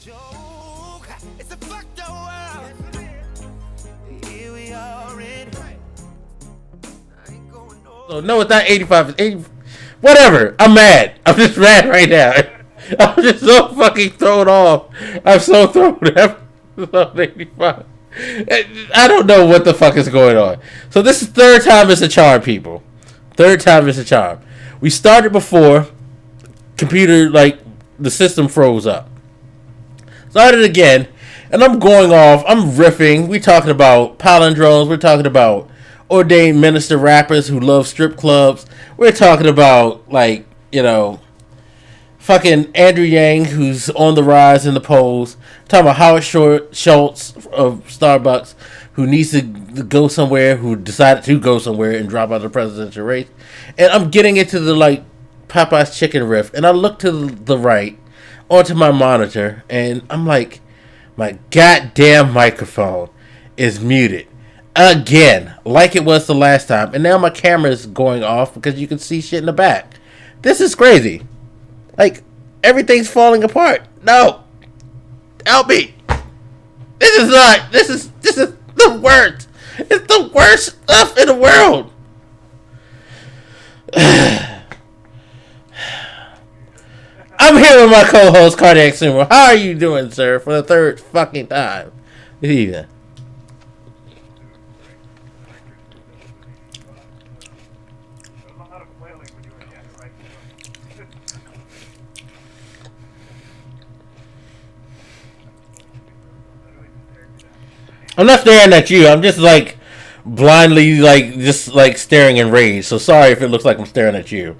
joke. It's a fucked up world. Here we are in. I ain't going nowhere. So no, it's not 85. It's 80. Whatever. I'm mad. I'm just mad right now. I'm just so fucking thrown off. I'm so thrown off. 85. I don't know what the fuck is going on. So this is third time it's a charm, people. Third time it's a charm. We started before. Computer, like, the system froze up. Started again. And I'm going off. I'm riffing. We're talking about palindromes. We're talking about ordained minister rappers who love strip clubs. We're talking about, like, fucking Andrew Yang, who's on the rise in the polls. Talking about Howard Schultz of Starbucks, who needs to go somewhere, who decided to go somewhere and drop out of the presidential race. And I'm getting into the, like, Popeye's chicken riff. And I look to the right onto my monitor, and I'm like, my goddamn microphone is muted again, like it was the last time. And now my camera is going off because you can see shit in the back. This is crazy. Like, everything's falling apart. No. Help me. This is the worst. It's the worst stuff in the world. I'm here with my co-host, Cardiac Sumo. How are you doing, sir, for the third fucking time this evening? I'm not staring at you. I'm just, like, blindly, like, just, like, staring in rage. So sorry if it looks like I'm staring at you.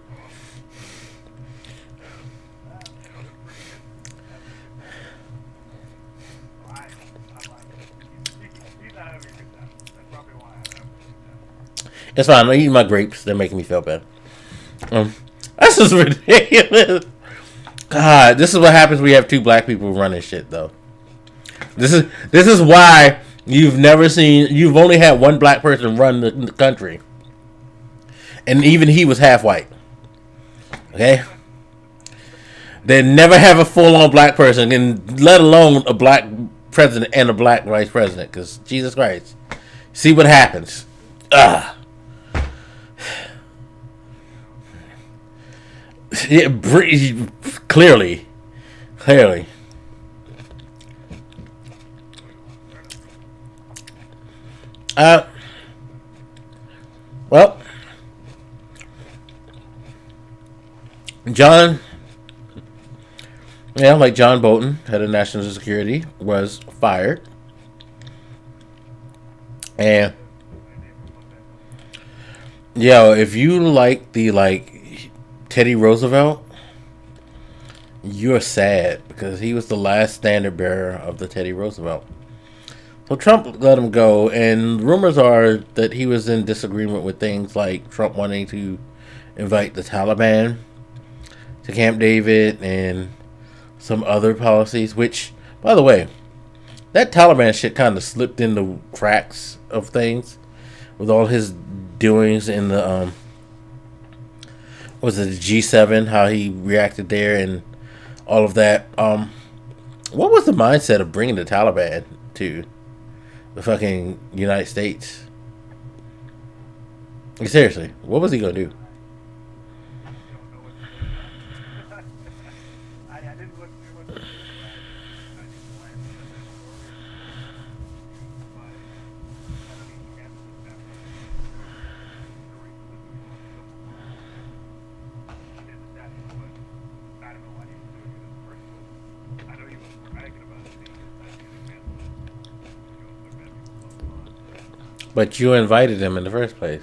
It's fine. I'm eating my grapes. They're making me feel bad. This is ridiculous. God, this is what happens when you have two black people running shit, though. This is why you've only had one black person run the country. And even he was half white. Okay? They never have a full-on black person, and let alone a black president and a black vice president, because Jesus Christ. See what happens. Ugh. Yeah, clearly. Well, John Bolton, head of national security, was fired. And if you like the Teddy Roosevelt, you're sad because he was the last standard bearer of the Teddy Roosevelt. So Trump let him go, and rumors are that he was in disagreement with things like Trump wanting to invite the Taliban to Camp David and some other policies, which, by the way, that Taliban shit kind of slipped in the cracks of things with all his doings in the was it the G7, how he reacted there and all of that. What was the mindset of bringing the Taliban to the fucking United States? Seriously, what was he gonna do? But you invited him in the first place.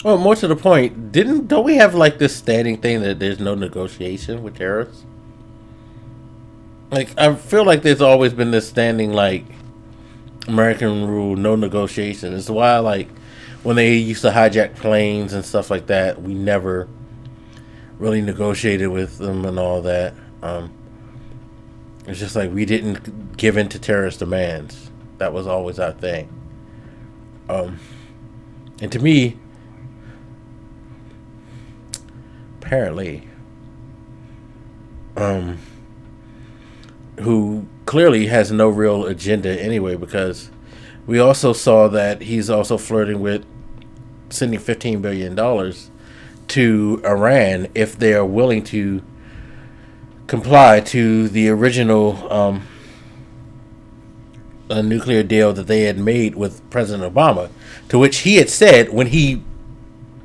Well, more to the point, don't we have like this standing thing that there's no negotiation with terrorists? Like I feel like there's always been this standing like American rule, no negotiation. It's why like when they used to hijack planes and stuff like that, we never really negotiated with them and all that. It's just like we didn't give in to terrorist demands. That was always our thing. And to me, apparently, who clearly has no real agenda anyway, because we also saw that he's also flirting with sending $15 billion to Iran if they are willing to comply to the original nuclear deal that they had made with President Obama, to which he had said when he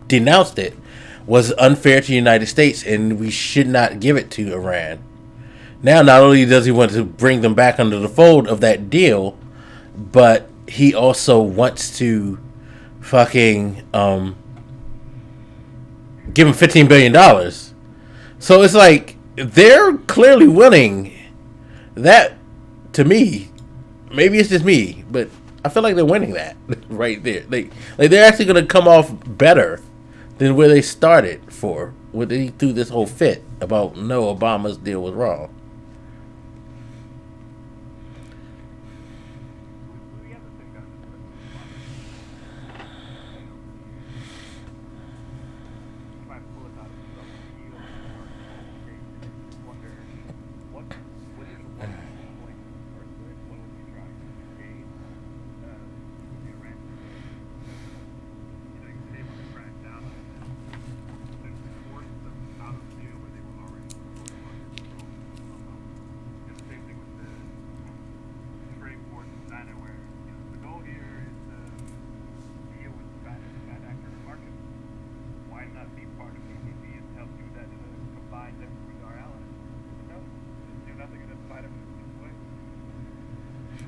denounced it was unfair to the United States and we should not give it to Iran. Now, not only does he want to bring them back under the fold of that deal, but he also wants to fucking give him $15 billion. So it's like they're clearly winning. That, to me, maybe it's just me, but I feel like they're winning that right there. They're actually going to come off better than where they started for when they threw this whole fit about no, Obama's deal was wrong.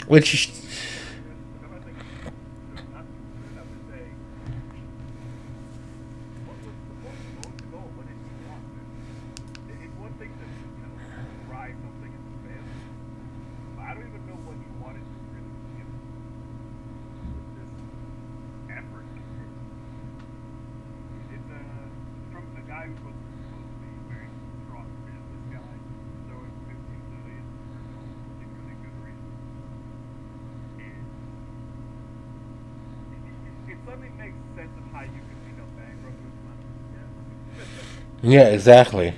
Which yeah, exactly.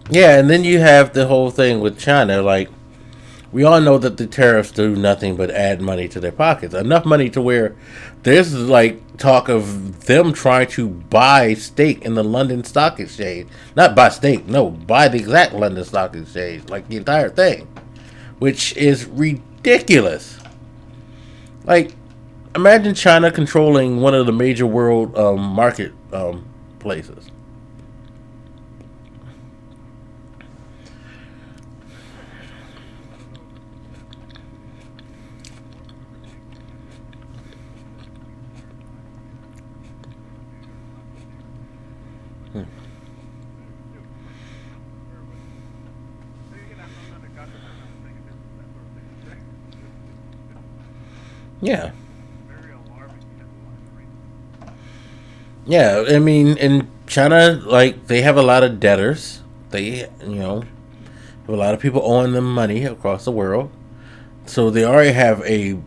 Yeah, and then you have the whole thing with China. Like, we all know that the tariffs do nothing but add money to their pockets. Enough money to where there's like talk of them trying to buy stake in the London Stock Exchange. Not buy stake, no, buy the exact London Stock Exchange, like the entire thing, which is ridiculous. Like, imagine China controlling one of the major world market places. Yeah. Yeah, I mean, in China, like, they have a lot of debtors. They, have a lot of people owing them money across the world. So they already have a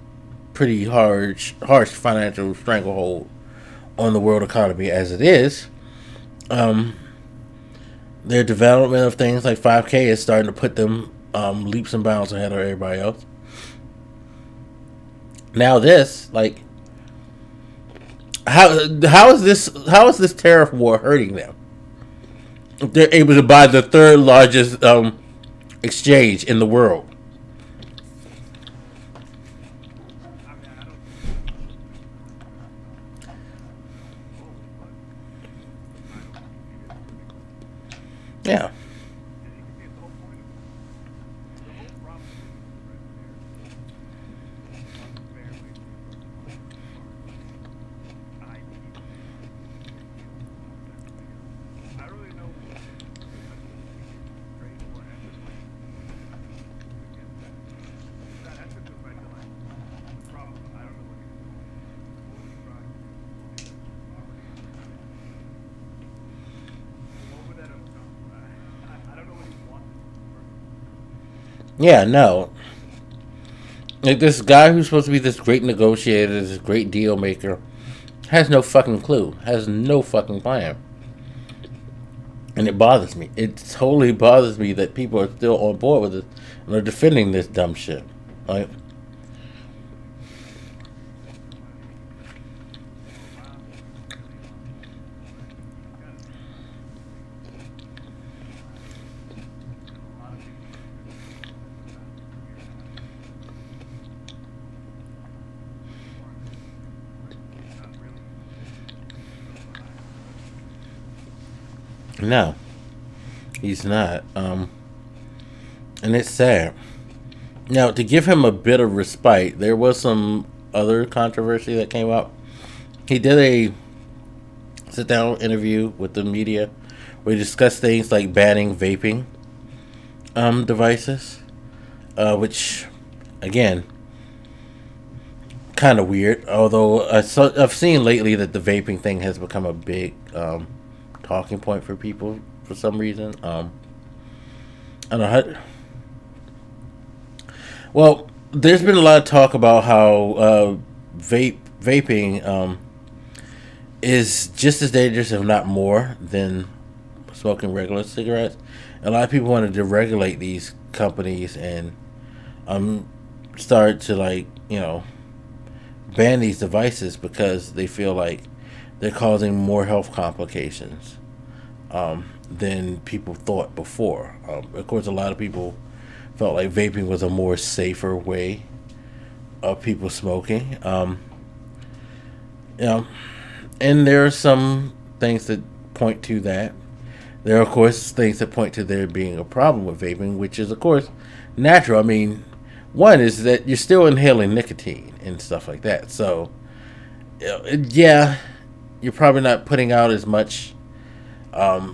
pretty harsh financial stranglehold on the world economy as it is. Their development of things like 5K is starting to put them leaps and bounds ahead of everybody else. Now this, like, how is this tariff war hurting them? They're able to buy the third largest exchange in the world. Yeah. Yeah, no. Like, this guy who's supposed to be this great negotiator, this great deal maker, has no fucking clue, has no fucking plan. And it bothers me. It totally bothers me that people are still on board with it and are defending this dumb shit. Like, no, he's not. And it's sad. Now, to give him a bit of respite, there was some other controversy that came up. He did a sit down interview with the media where he discussed things like banning vaping devices, which, again, kind of weird. Although I've seen lately that the vaping thing has become a big talking point for people for some reason. I don't know how. Well, there's been a lot of talk about how vaping is just as dangerous, if not more, than smoking regular cigarettes. A lot of people wanted to regulate these companies and start to, like, ban these devices because they feel like they're causing more health complications than people thought before. Of course, a lot of people felt like vaping was a more safer way of people smoking. And there are some things that point to that. There are, of course, things that point to there being a problem with vaping, which is, of course, natural. I mean, one is that you're still inhaling nicotine and stuff like that. So, yeah, you're probably not putting out as much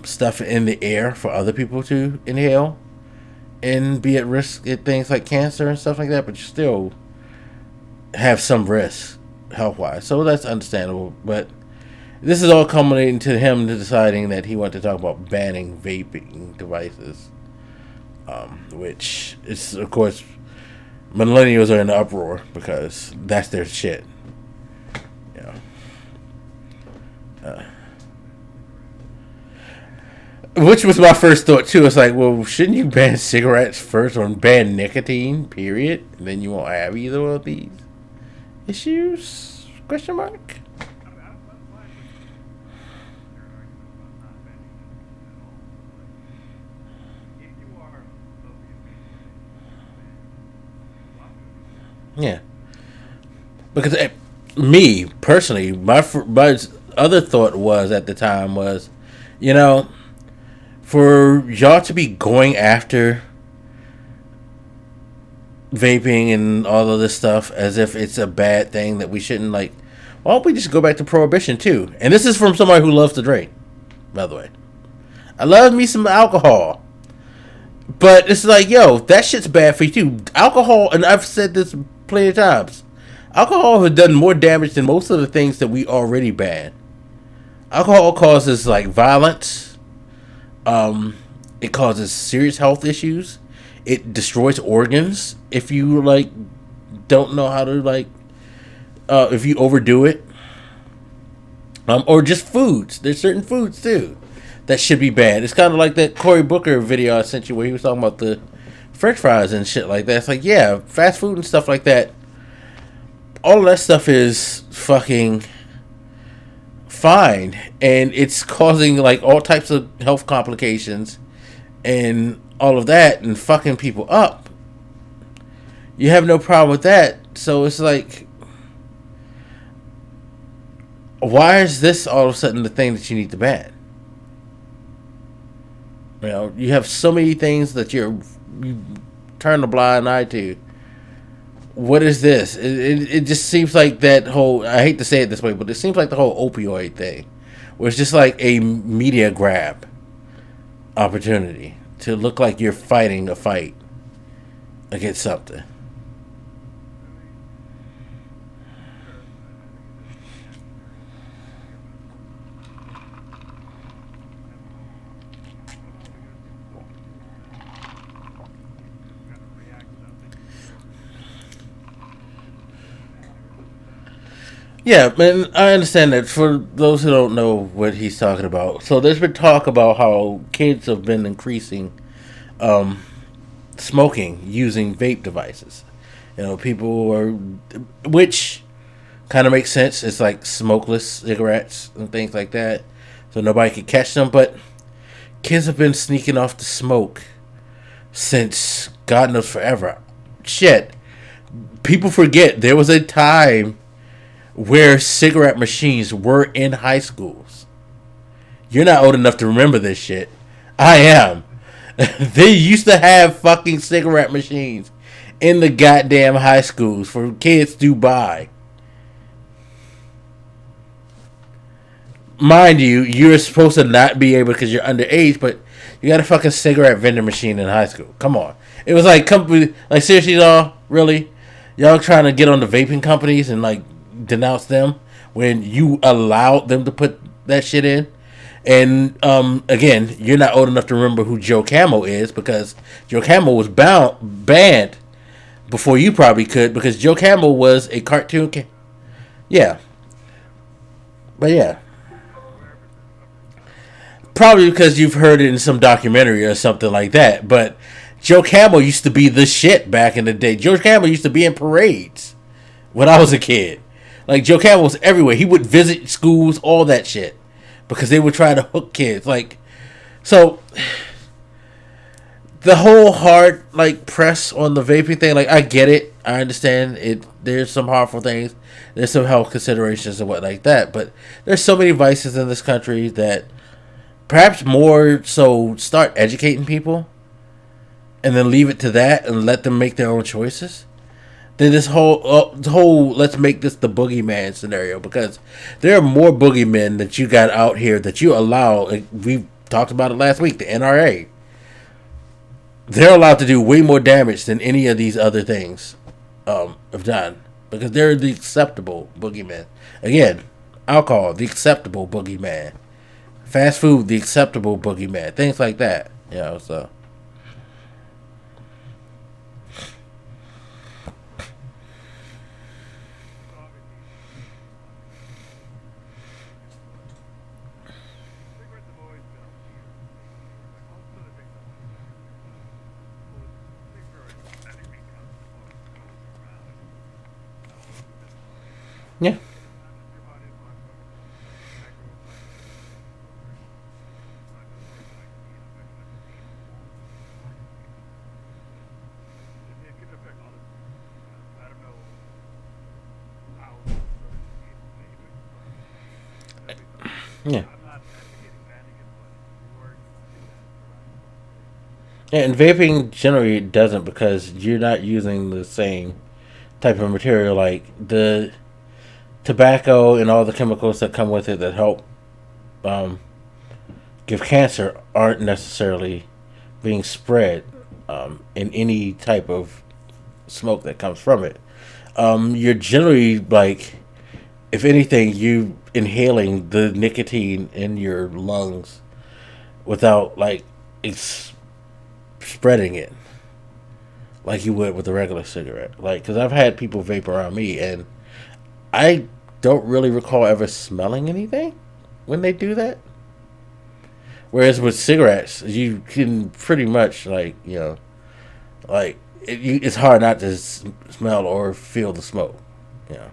stuff in the air for other people to inhale and be at risk at things like cancer and stuff like that, but you still have some risk health-wise. So that's understandable. But this is all culminating to him deciding that he wanted to talk about banning vaping devices, which is, of course, millennials are in an uproar because that's their shit. Which was my first thought too. It's like, well, shouldn't you ban cigarettes first or ban nicotine, period? And then you won't have either of these issues? Question mark. Yeah, because me personally, my other thought was at the time was, for y'all to be going after vaping and all of this stuff as if it's a bad thing that we shouldn't, like, why don't we just go back to prohibition too? And this is from somebody who loves to drink, by the way. I love me some alcohol. But it's like, yo, that shit's bad for you too. Alcohol, and I've said this plenty of times, alcohol has done more damage than most of the things that we already banned. Alcohol causes, like, violence. It causes serious health issues. It destroys organs if you, like, don't know how to, like, if you overdo it. Or just foods. There's certain foods too that should be banned. It's kind of like that Cory Booker video I sent you where he was talking about the French fries and shit like that. It's like, yeah, fast food and stuff like that. All of that stuff is fucking fine, and it's causing, like, all types of health complications and all of that and fucking people up. You have no problem with that. So it's like, why is this all of a sudden the thing that you need to ban? You know, you have so many things that you turn a blind eye to. What is this? It just seems like that whole. I hate to say it this way, but it seems like the whole opioid thing, where it's just like a media grab opportunity to look like you're fighting a fight against something. Yeah, man, I understand that. For those who don't know what he's talking about, so there's been talk about how kids have been increasing um, smoking using vape devices. You know, people are, which kind of makes sense. It's like smokeless cigarettes and things like that, so nobody can catch them. But kids have been sneaking off the smoke since God knows forever. Shit, people forget there was a time where cigarette machines were in high schools. You're not old enough to remember this shit. I am. They used to have fucking cigarette machines in the goddamn high schools for kids to buy. Mind you, you're supposed to not be able because you're underage, but you got a fucking cigarette vending machine in high school. Come on. It was like, like seriously, y'all, really? Y'all trying to get on the vaping companies and like denounce them when you allowed them to put that shit in? And again, you're not old enough to remember who Joe Camel is because Joe Camel was banned before you probably could because Joe Camel was a cartoon. Yeah. But yeah. Probably because you've heard it in some documentary or something like that. But Joe Camel used to be the shit back in the day. Joe Camel used to be in parades when I was a kid. Like, Joe Camel was everywhere. He would visit schools, all that shit. Because they would try to hook kids. Like, so, the whole hard, like, press on the vaping thing, like, I get it. I understand it. There's some harmful things. There's some health considerations and what like that. But there's so many vices in this country that perhaps more so start educating people and then leave it to that and let them make their own choices. Then this whole let's make this the boogeyman scenario, because there are more boogeymen that you got out here that you allow. We talked about it last week. The NRA, they're allowed to do way more damage than any of these other things have done because they're the acceptable boogeyman. Again, alcohol, the acceptable boogeyman. Fast food, the acceptable boogeyman. Things like that. You know, so. Yeah. Yeah. Yeah, and vaping generally doesn't because you're not using the same type of material like the tobacco and all the chemicals that come with it that help um, give cancer aren't necessarily being spread in any type of smoke that comes from it. You're generally like, if anything, you inhaling the nicotine in your lungs without like spreading it like you would with a regular cigarette. Like, because I've had people vape around me and I don't really recall ever smelling anything when they do that. Whereas with cigarettes, you can pretty much like, you know, like it's hard not to smell or feel the smoke. You know.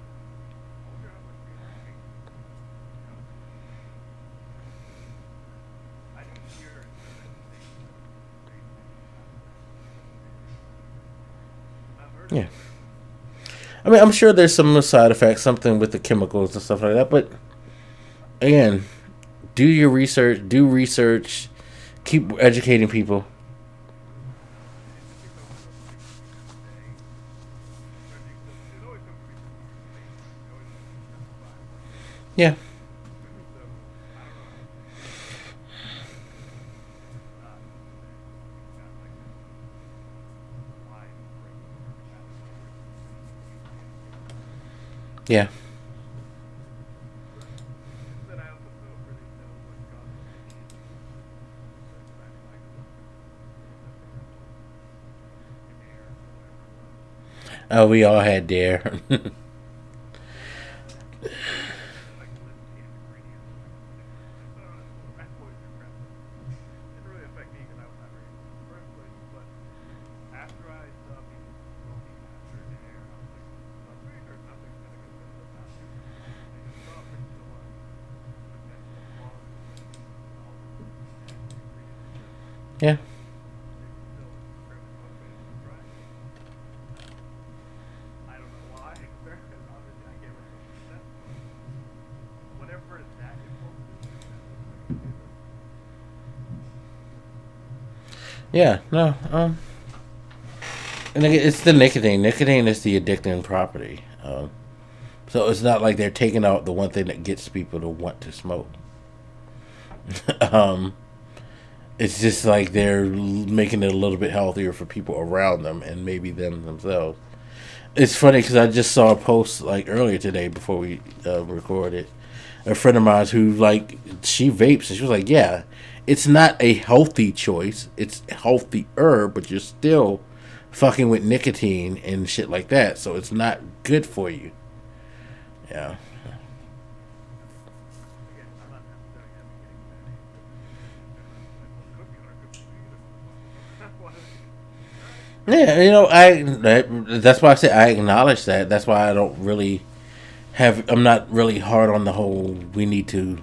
Yeah. I mean, I'm sure there's some side effects, something with the chemicals and stuff like that. But again, do your research. Do research keep educating people. Yeah. Yeah. Oh, we all had Dare. Yeah. Yeah. No. And it's the nicotine. Nicotine is the addicting property. So it's not like they're taking out the one thing that gets people to want to smoke. um, it's just like they're making it a little bit healthier for people around them and maybe them themselves. It's funny because I just saw a post like earlier today before we recorded. A friend of mine who like she vapes and she was like, "Yeah, it's not a healthy choice. It's healthier, but you're still fucking with nicotine and shit like that. So it's not good for you." Yeah. Yeah, that's why I say I acknowledge that. That's why I don't really I'm not really hard on the whole we need to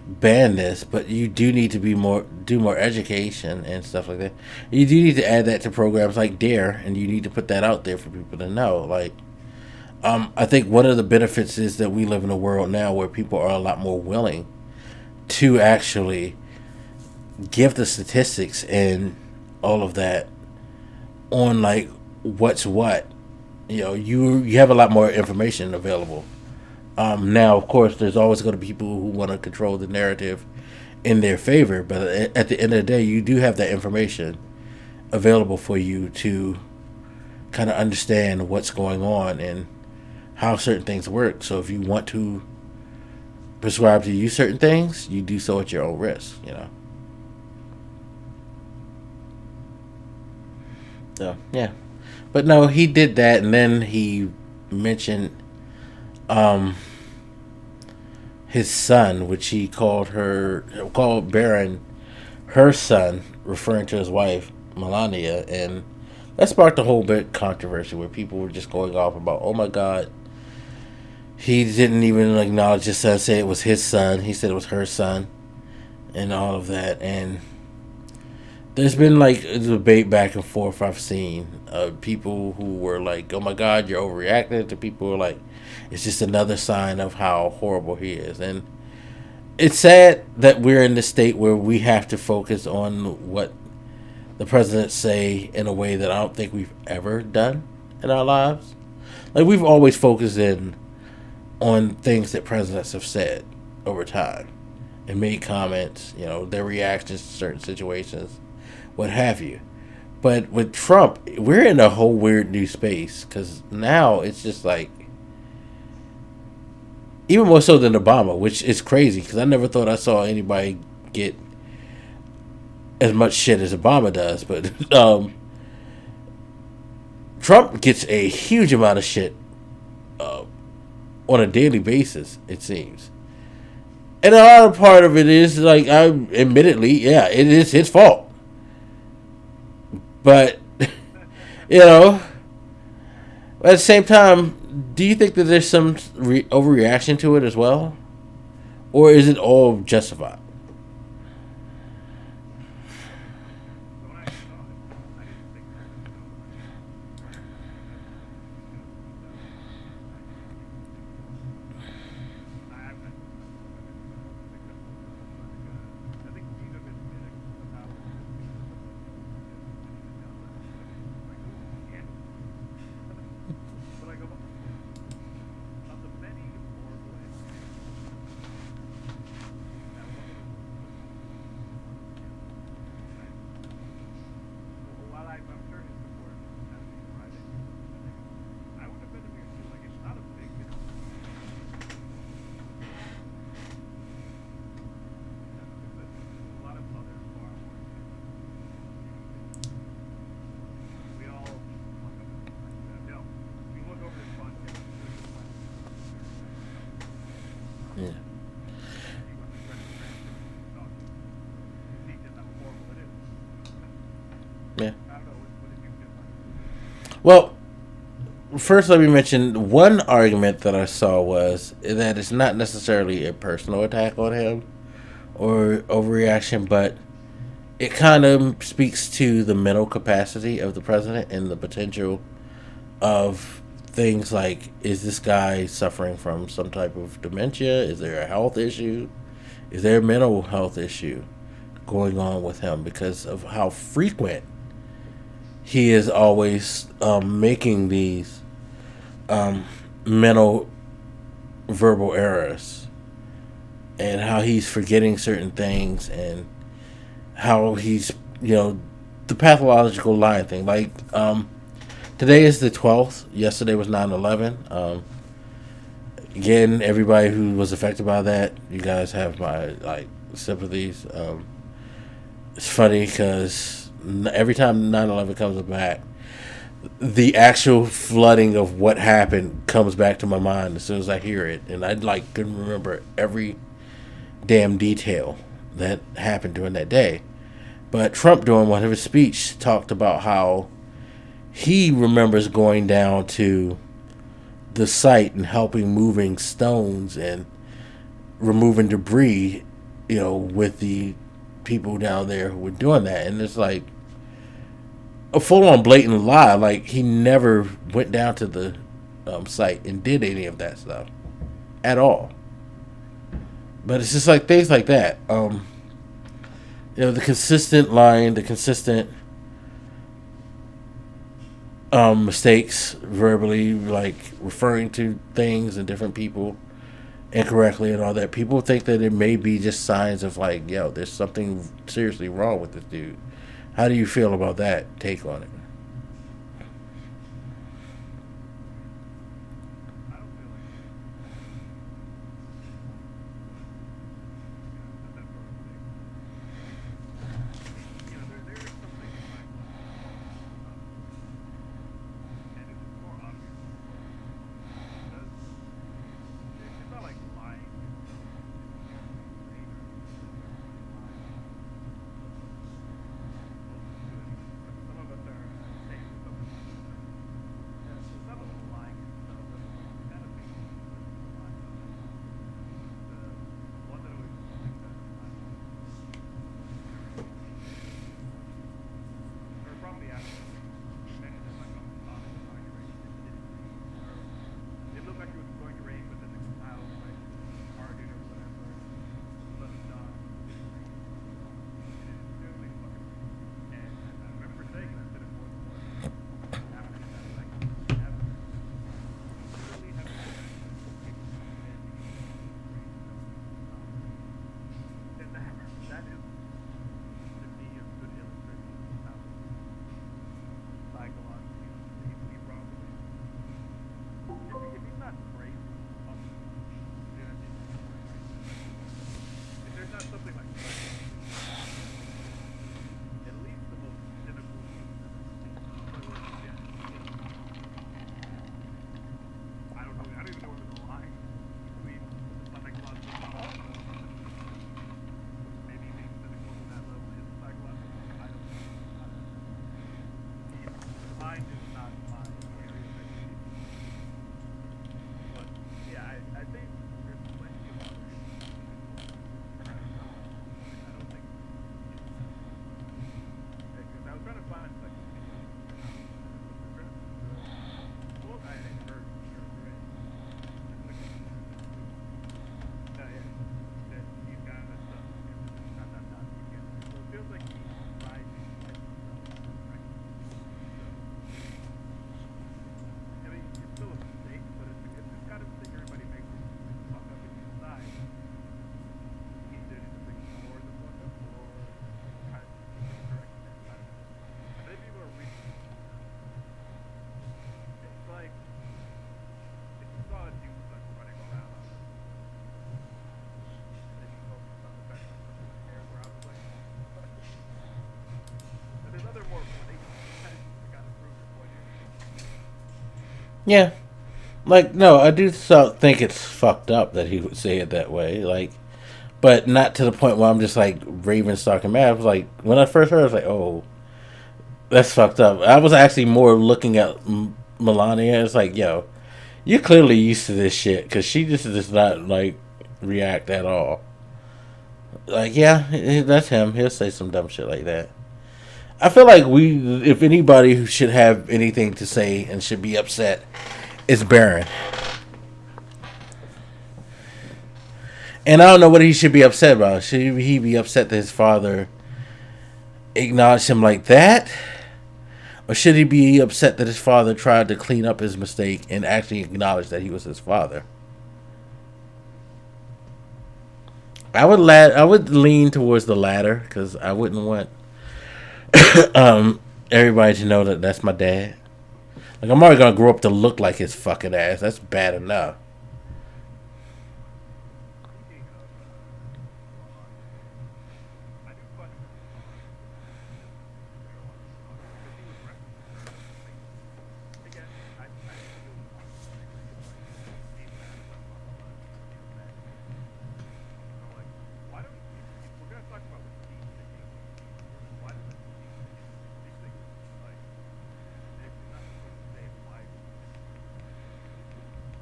ban this, but you do need to do more education and stuff like that. You do need to add that to programs like Dare, and you need to put that out there for people to know. Like, I think one of the benefits is that we live in a world now where people are a lot more willing to actually give the statistics and all of that on like what's what. You have a lot more information available. Now, of course, there's always going to be people who want to control the narrative in their favor, but at the end of the day, you do have that information available for you to kind of understand what's going on and how certain things work. So if you want to prescribe to you certain things, you do so at your own risk. So yeah, but no, he did that, and then he mentioned his son, which he called Baron her son, referring to his wife Melania, and that sparked a whole bit of controversy where people were just going off about, oh my god, he didn't even acknowledge his son, say it was his son, he said it was her son, and all of that. And there's been like a debate back and forth I've seen of people who were like, oh my god, you're overreacting, to people who are like, it's just another sign of how horrible he is. And it's sad that we're in this state where we have to focus on what the presidents say in a way that I don't think we've ever done in our lives. Like, we've always focused in on things that presidents have said over time and made comments, their reactions to certain situations, what have you. But with Trump, we're in a whole weird new space because now it's just like, even more so than Obama, which is crazy because I never thought I saw anybody get as much shit as Obama does. But Trump gets a huge amount of shit on a daily basis, it seems. And a lot of part of it is, like, admittedly, yeah, it is his fault. But, at the same time, do you think that there's some overreaction to it as well? Or is it all justified? Well, first let me mention one argument that I saw was that it's not necessarily a personal attack on him or overreaction, but it kind of speaks to the mental capacity of the president and the potential of things like, is this guy suffering from some type of dementia? Is there a health issue? Is there a mental health issue going on with him because of how frequent he is always making these mental verbal errors, and how he's forgetting certain things, and how he's, the pathological lying thing. Like, today is the 12th. Yesterday was 9/11. Again, everybody who was affected by that, you guys have my sympathies. It's funny because every time 9/11 comes back, the actual flooding of what happened comes back to my mind as soon as I hear it, and I couldn't remember every damn detail that happened during that day. But Trump, during one of his speech, talked about how he remembers going down to the site and helping moving stones and removing debris, with the people down there who were doing that. And it's like a full-on blatant lie. Like, he never went down to the site and did any of that stuff at all. But it's just like things like that. The consistent lying, the consistent mistakes verbally, like referring to things and different people incorrectly and all that. People think that it may be just signs of there's something seriously wrong with this dude. How do you feel about that take on it? Yeah. No, I do think it's fucked up that he would say it that way. But not to the point where I'm just raving, stalking mad. I was when I first heard it, I was That's fucked up. I was actually more looking at Melania. It's like, yo, you're clearly used to this shit because she just does not like react at all. Like, yeah, that's him. He'll say some dumb shit like that. I feel like if anybody who should have anything to say and should be upset, it's Baron. And I don't know what he should be upset about. Should he be upset that his father acknowledged him like that? Or should he be upset that his father tried to clean up his mistake and actually acknowledge that he was his father? I would lean towards the latter because I wouldn't want everybody to know that that's my dad. Like, I'm already gonna grow up to look like his fucking ass. That's bad enough.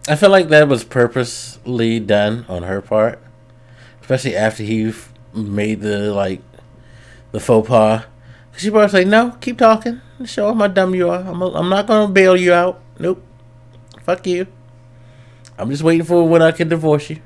I feel like that was purposely done on her part, especially after he made the faux pas. She was like, "No, keep talking. Show him how dumb you are. I'm not gonna bail you out. Nope. Fuck you. I'm just waiting for when I can divorce you."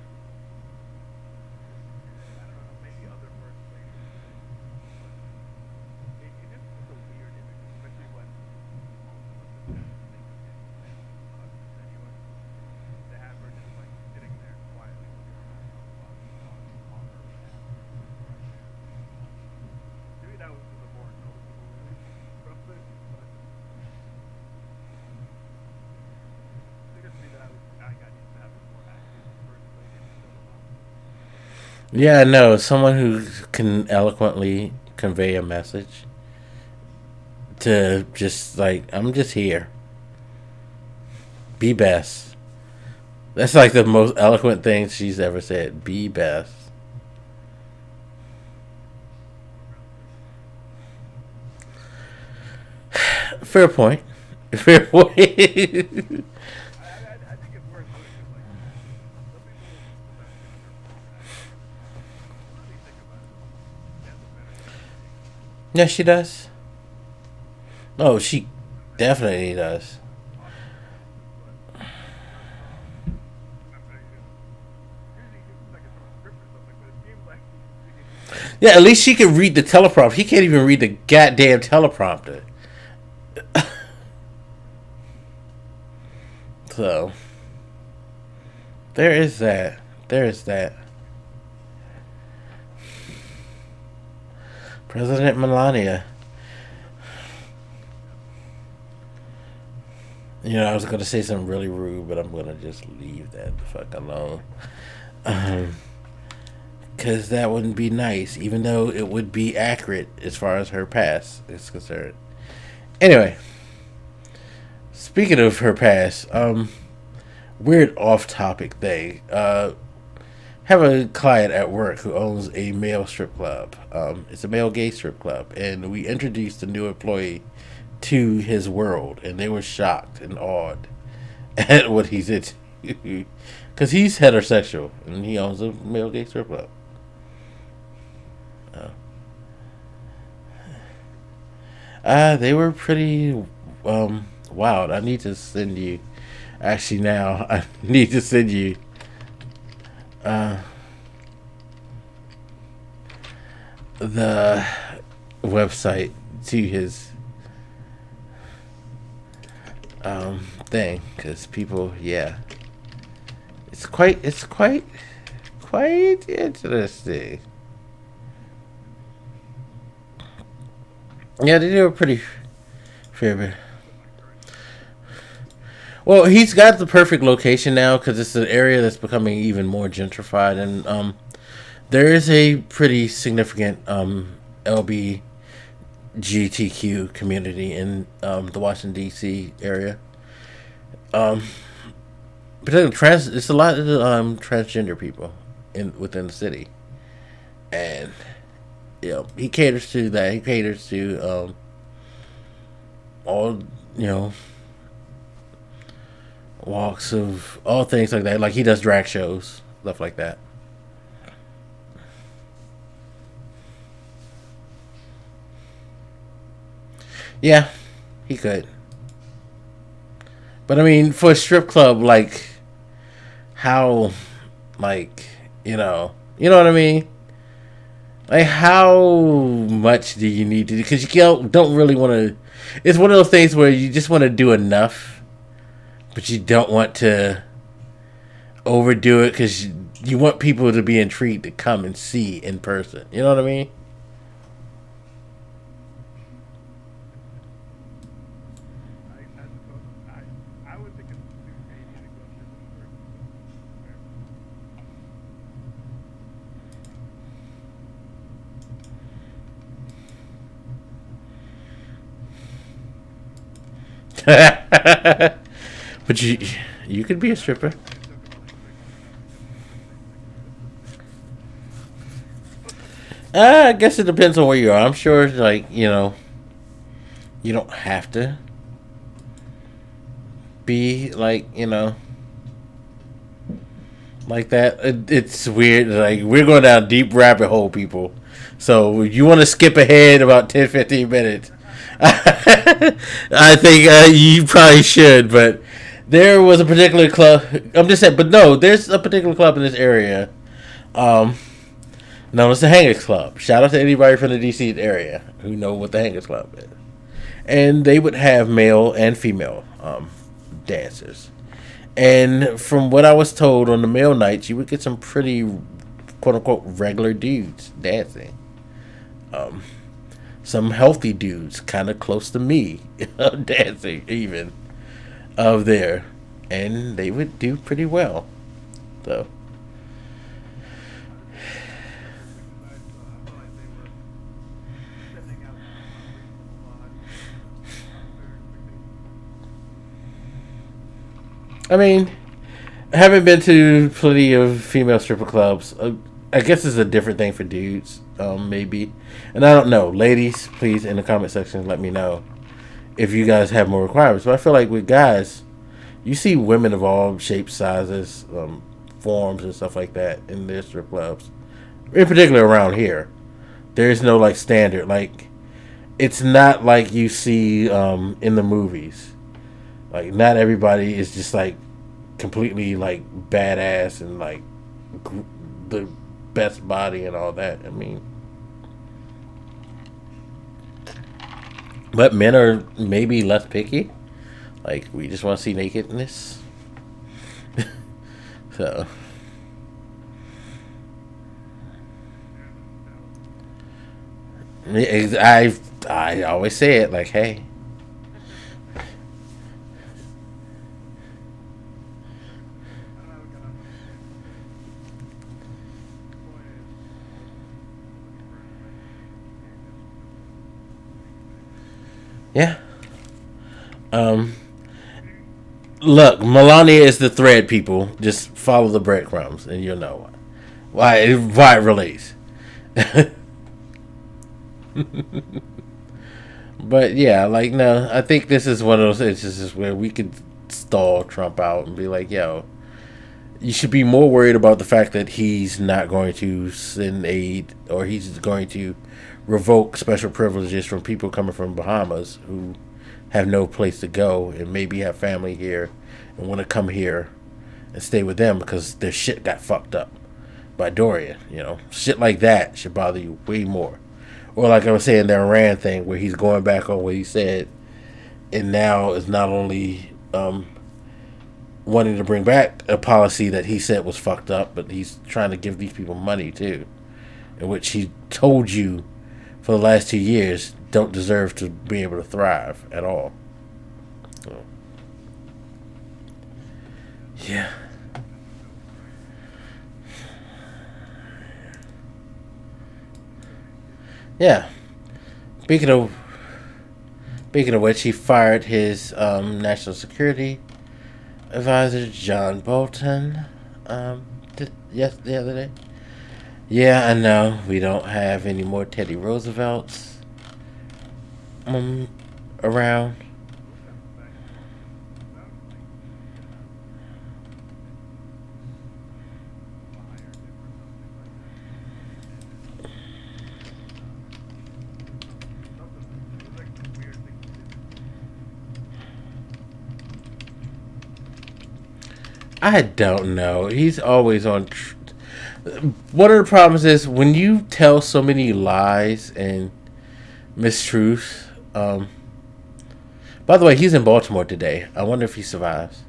Yeah, no, someone who can eloquently convey a message to just like, I'm just here. Be best. That's like the most eloquent thing she's ever said. Be best. Fair point. Fair point. Yeah, she does. Oh, she definitely does. Yeah, at least she can read the teleprompter. He can't even read the goddamn teleprompter. So, there is that. There is that. President Melania. You know, I was going to say something really rude, but I'm going to just leave that the fuck alone. Because that wouldn't be nice, even though it would be accurate as far as her past is concerned. Anyway, speaking of her past, weird off-topic thing. Have a client at work who owns a male strip club. It's a male gay strip club, and we introduced a new employee to his world, and they were shocked and awed at what he's into. Because he's heterosexual, and he owns a male gay strip club. They were pretty wild. I need to send you. Actually, now I need to send you. The website to his thing, because people, yeah, it's quite interesting. Yeah, they do a pretty fair bit. Well, he's got the perfect location now because it's an area that's becoming even more gentrified, and there is a pretty significant LGBTQ community in the Washington D.C. area. Particularly it's a lot of transgender people within the city, and he caters to that. He caters to all, you know, walks of all things like that. Like he does drag shows, stuff like that. Yeah, he could. But I mean, for a strip club, like how, like you know what I mean? Like how much do you need to? Because you don't really want to. It's one of those things where you just want to do enough, but you don't want to overdo it because you want people to be intrigued to come and see in person. You know what I mean? I would think it's too shady to go through the first. But you could be a stripper. I guess it depends on where you are. I'm sure, like you don't have to be like like that. It's weird. Like we're going down a deep rabbit hole, people. So you want to skip ahead about 10, 15 minutes. I think you probably should, but there was a particular club. I'm just saying, but no, there's a particular club in this area. Um, known as the Hangers Club. Shout out to anybody from the DC area who know what the Hangers Club is. And they would have male and female dancers. And from what I was told, on the male nights, you would get some pretty quote unquote regular dudes dancing. Um, some healthy dudes, kind of close to me, dancing even of there, and they would do pretty well. So I mean, I haven't been to plenty of female stripper clubs. I guess it's a different thing for dudes, maybe. And I don't know. Ladies, please, in the comment section, let me know if you guys have more requirements. But I feel like with guys, you see women of all shapes, sizes, forms, and stuff like that in their strip clubs. In particular around here. There's no, like, standard. Like, it's not like you see in the movies. Like, not everybody is just, like, completely, like, badass and, like, the best body and all that. I mean, but men are maybe less picky. Like, we just want to see nakedness. So, I always say it, like, hey. Yeah. Look, Melania is the thread, people. Just follow the breadcrumbs and you'll know why it relates. But yeah, like, no, I think this is one of those instances where we could stall Trump out and be like, yo, you should be more worried about the fact that he's not going to send aid, or he's going to revoke special privileges from people coming from Bahamas who have no place to go and maybe have family here and want to come here and stay with them because their shit got fucked up by Dorian. Shit like that should bother you way more. Or like I was saying, the Iran thing where he's going back on what he said, and now is not only wanting to bring back a policy that he said was fucked up, but he's trying to give these people money too, in which he told you for the last 2 years don't deserve to be able to thrive at all. So, yeah. Yeah. Speaking of which, he fired his national security advisor, John Bolton, the other day. Yeah, I know we don't have any more Teddy Roosevelts around. I don't know. He's always on. One of the problems is when you tell so many lies and mistruths. By the way, he's in Baltimore today. I wonder if he survives.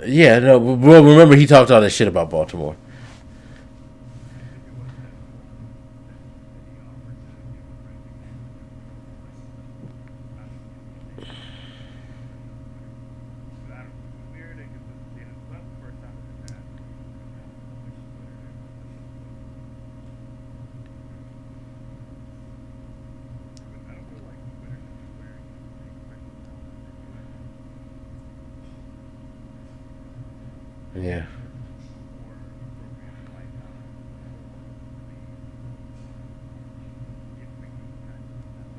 Yeah, no. Well, remember he talked all that shit about Baltimore. If it was that whole that he offered to give a resignation, I don't know if they should on Twitter. But I don't know. It's weird inconsistency, and it's not the first time it's happened. Like Twitter, everyone just but I don't feel like Twitter should be wearing the expected amount that they do it Yeah. more appropriate and right now for the in-between kind of stuff.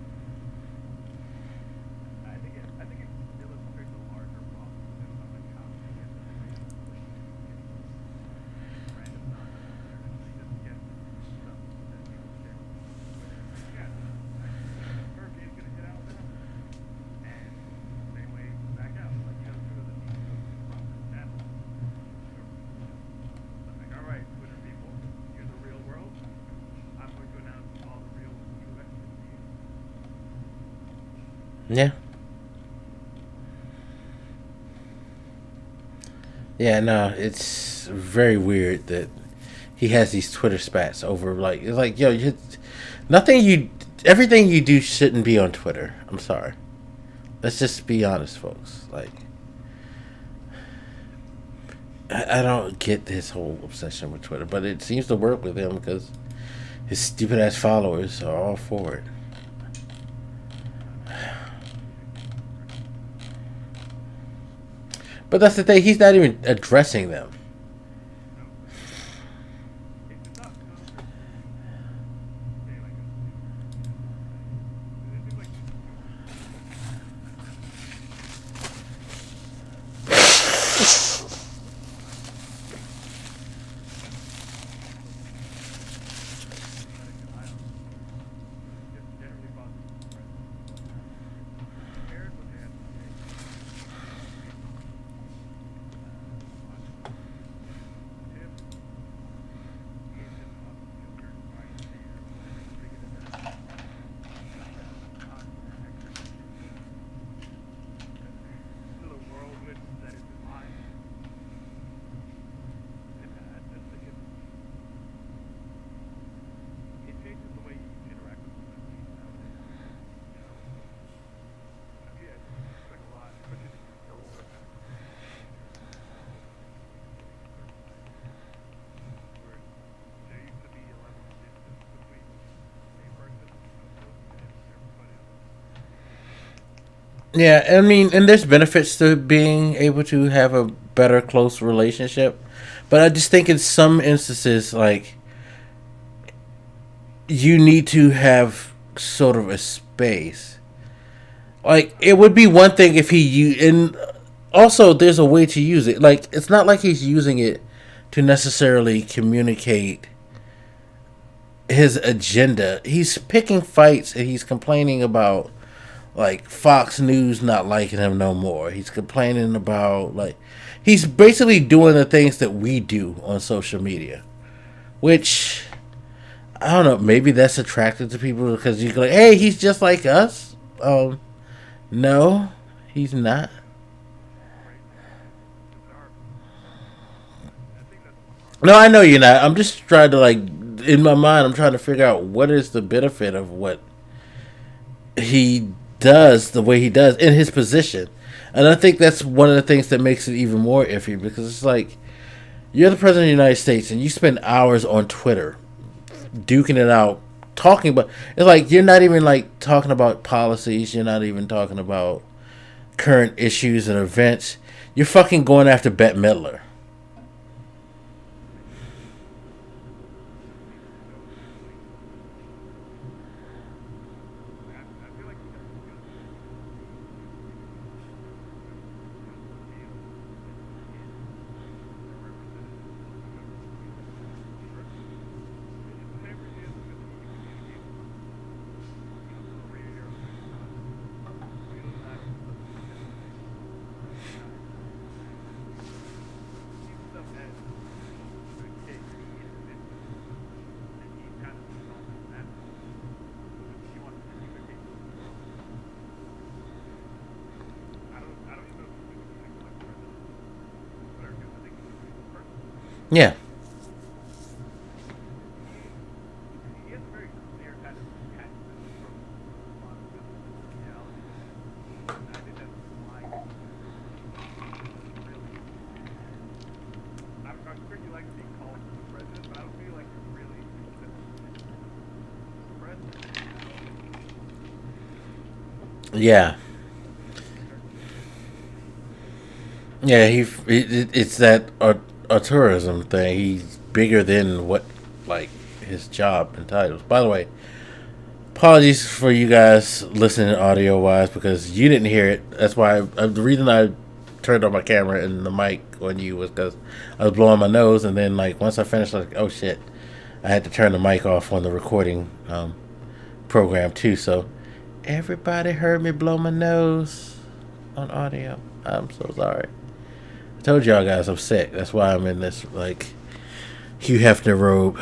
I think it illustrates a larger problem with him about like how he gets information from like random nonsense on the internet. He just gets stuff that people share with him on Twitter. It's like, yeah, hurricane's gonna hit Alabama, and same way back out. Like he doesn't do the news from his channel. I'm like, all right, Twitter people, you're the real world. I'm going to announce all the real U.S. news. Yeah. Yeah, no, it's very weird that he has these Twitter spats over like it's like nothing you everything you do shouldn't be on Twitter. I'm sorry. Let's just be honest, folks. Like I don't get his whole obsession with Twitter, but it seems to work with him because his stupid ass followers are all for it. But that's the thing, he's not even addressing them. No, it's not counter to say like a super innocent thing. It seems like he's super innocent. Keeping an eye on him. Just generally positive with the president. Cared what they had to say. On him, he ain't sitting up filtered right there, putting it in that constant expectation to the whirlwind that is his mind. And I just think it changes the way you interact with celebrities nowadays. You know, yeah, you expect a lot, especially the older kind of teenagers nowadays. They behave a certain way. Whereas there used to be a level of distance between a person and everybody else. Yeah, I mean, and there's benefits to being able to have a better close relationship, but I just think in some instances, like you need to have sort of a space. Like it would be one thing if and also there's a way to use it. Like it's not like he's using it to necessarily communicate his agenda. He's picking fights and he's complaining about like Fox News not liking him no more. He's complaining about like he's basically doing the things that we do on social media, which I don't know. Maybe that's attractive to people because you're like, hey, he's just like us. No, he's not. Crazy. It's dark. I think that's one hard No, I know you're not. I'm just trying to like in my mind. I'm trying to figure out what is the benefit of what he does the way he does in his position, and I think that's one of the things that makes it even more iffy because it's like you're the president of the United States and you spend hours on Twitter duking it out, talking about. It's like you're not even like talking about policies. You're not even talking about current issues and events. You're fucking going after Bette Midler. He knows what he's doing. I feel like he got the skill set to deal with his representatives or whoever he's personally. It's the same reason because he can communicate with, the radio station on. So he doesn't have Yeah. He has a very clear kind of detachment from responsibility and reality. And I think that's why really. I'm sure you like being called the president, but I don't feel like you're really the president. Yeah. Yeah, it's that a tourism thing. He's bigger than what, like, his job entitles. By the way, apologies for you guys listening audio wise because you didn't hear it. That's why the reason I turned on my camera and the mic on you was because I was blowing my nose, and then like once I finished, like, oh shit, I had to turn the mic off on the recording program too. So everybody heard me blow my nose on audio. I'm so sorry. I told y'all guys I'm sick. That's why I'm in this like Hugh Hefner robe.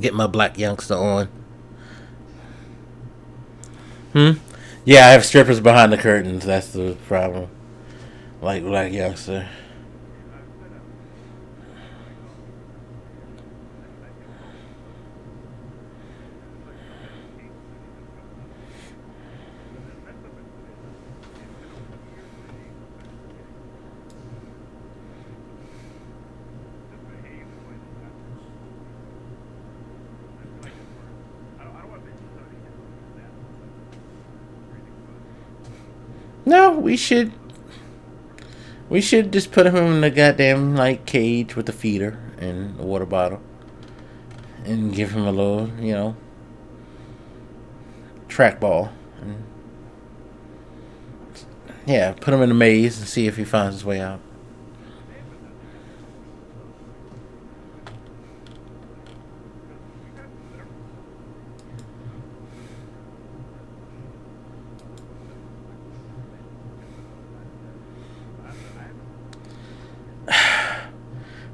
Get my black youngster on. Yeah, I have strippers behind the curtains. That's the problem. Like black youngster. No, we should just put him in the goddamn like cage with a feeder and a water bottle, and give him a little, trackball. And yeah, put him in a maze and see if he finds his way out.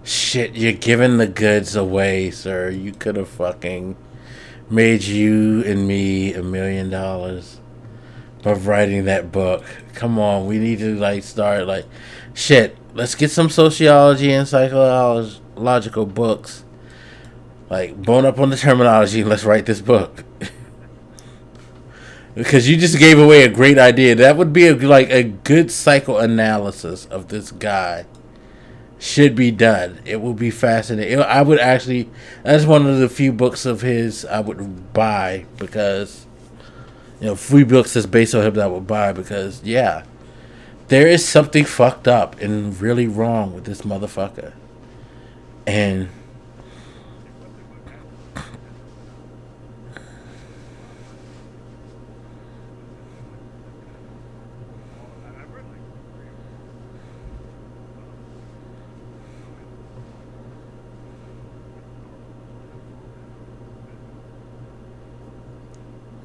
Shit, you're giving the goods away, sir. You could have fucking made you and me $1 million by writing that book. Come on, we need to like start like shit. Let's get some sociology and psychological books. Like bone up on the terminology and let's write this book. Because you just gave away a great idea. That would be a good psychoanalysis of this guy. Should be done. It will be fascinating. I would actually. That's one of the few books of his I would buy because, free books that's based on him that I would buy because there is something fucked up and really wrong with this motherfucker, and.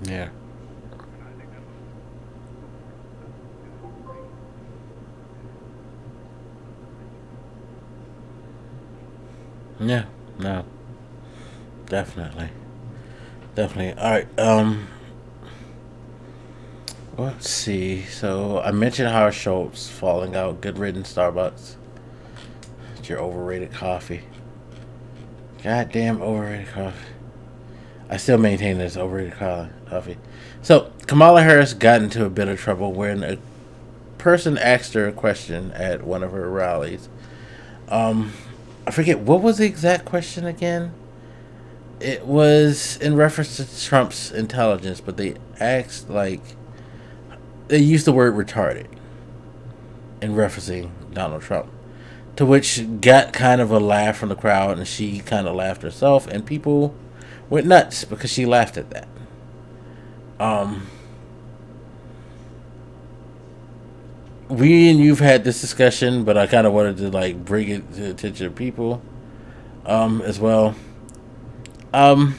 Yeah. Yeah. No. Definitely. All right. Let's see. So I mentioned Howard Schultz falling out. Good riddance, Starbucks. It's your overrated coffee. Goddamn overrated coffee. I still maintain that it's overrated coffee. So, Kamala Harris got into a bit of trouble when a person asked her a question at one of her rallies. I forget, what was the exact question again? It was in reference to Trump's intelligence, but they asked, they used the word retarded in referencing Donald Trump. To which got kind of a laugh from the crowd, and she kind of laughed herself, and people went nuts because she laughed at that. We and you've had this discussion, but I kind of wanted to bring it to the attention of people, as well. I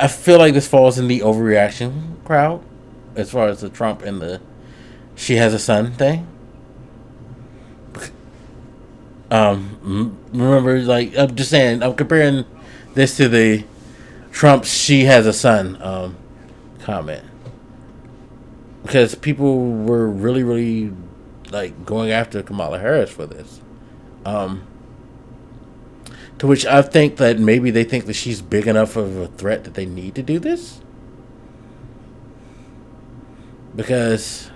feel like this falls in the overreaction crowd, as far as the Trump and the she has a son thing. Remember, I'm just saying, I'm comparing this to the Trump's she has a son comment. Because people were really, really going after Kamala Harris for this. To which I think that maybe they think that she's big enough of a threat that they need to do this. Because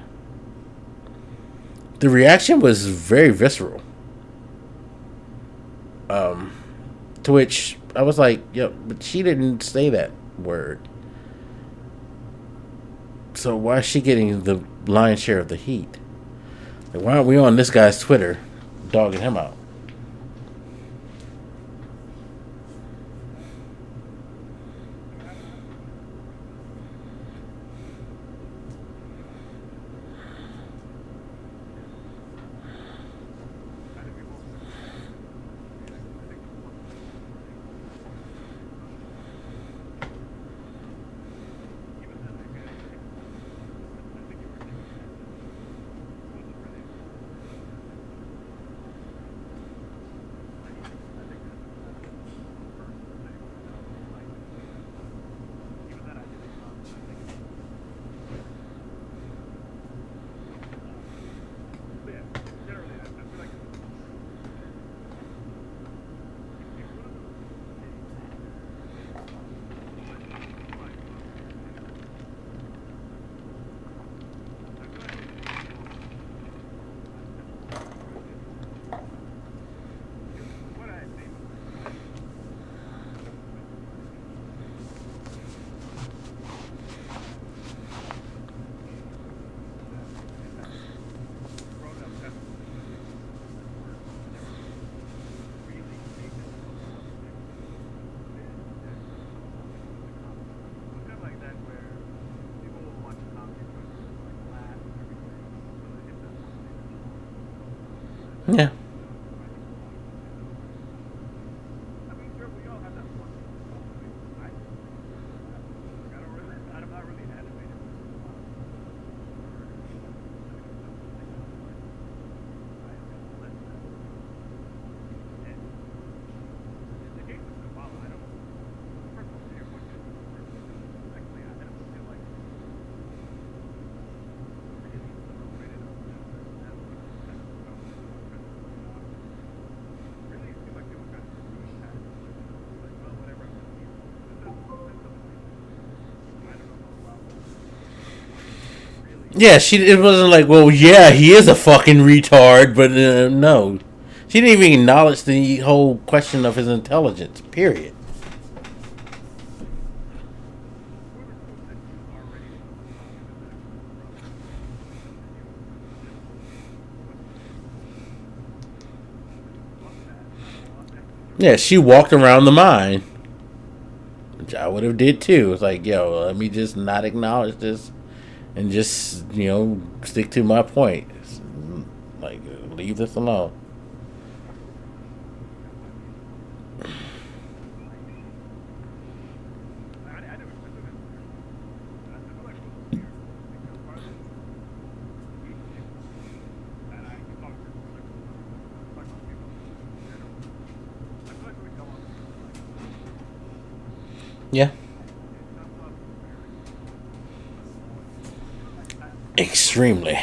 the reaction was very visceral. To which I was like, yeah, but she didn't say that word. So why is she getting the lion's share of the heat? Like, why aren't we on this guy's Twitter dogging him out? Yeah. Yeah, it wasn't like, well, yeah, he is a fucking retard, but no. She didn't even acknowledge the whole question of his intelligence, period. Yeah, she walked around the mine, which I would have did too. It's like, yo, let me just not acknowledge this and just, stick to my point. Like, leave this alone. Yeah. Extremely.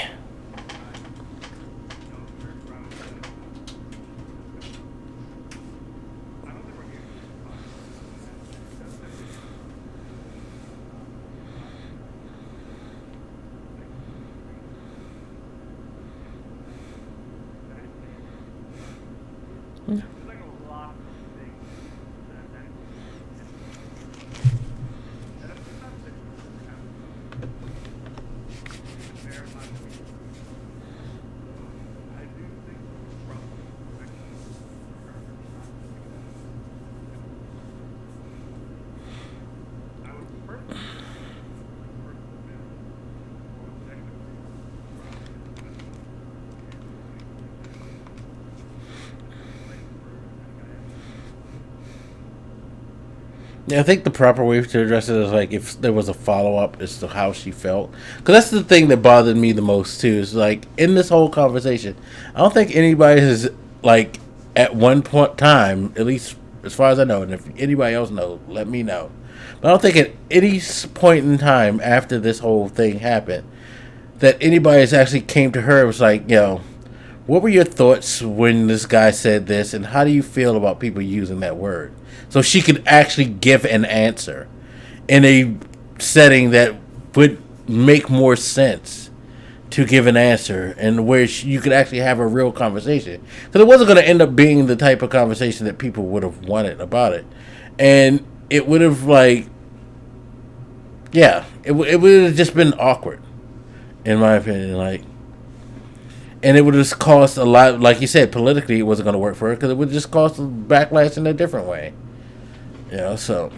Yeah, I think the proper way to address it is like if there was a follow up as to how she felt, because that's the thing that bothered me the most too. Is like in this whole conversation, I don't think anybody has like at one point time, at least as far as I know, and if anybody else knows, let me know. But I don't think at any point in time after this whole thing happened that anybody has actually came to her and was like, What were your thoughts when this guy said this, and how do you feel about people using that word? So she could actually give an answer in a setting that would make more sense to give an answer, and where you could actually have a real conversation. Because it wasn't going to end up being the type of conversation that people would have wanted about it. And it would have, like, yeah, it would have just been awkward, in my opinion. Like, and it would have caused a lot, like you said, politically it wasn't going to work for her because it would just cause a backlash in a different way. You know, so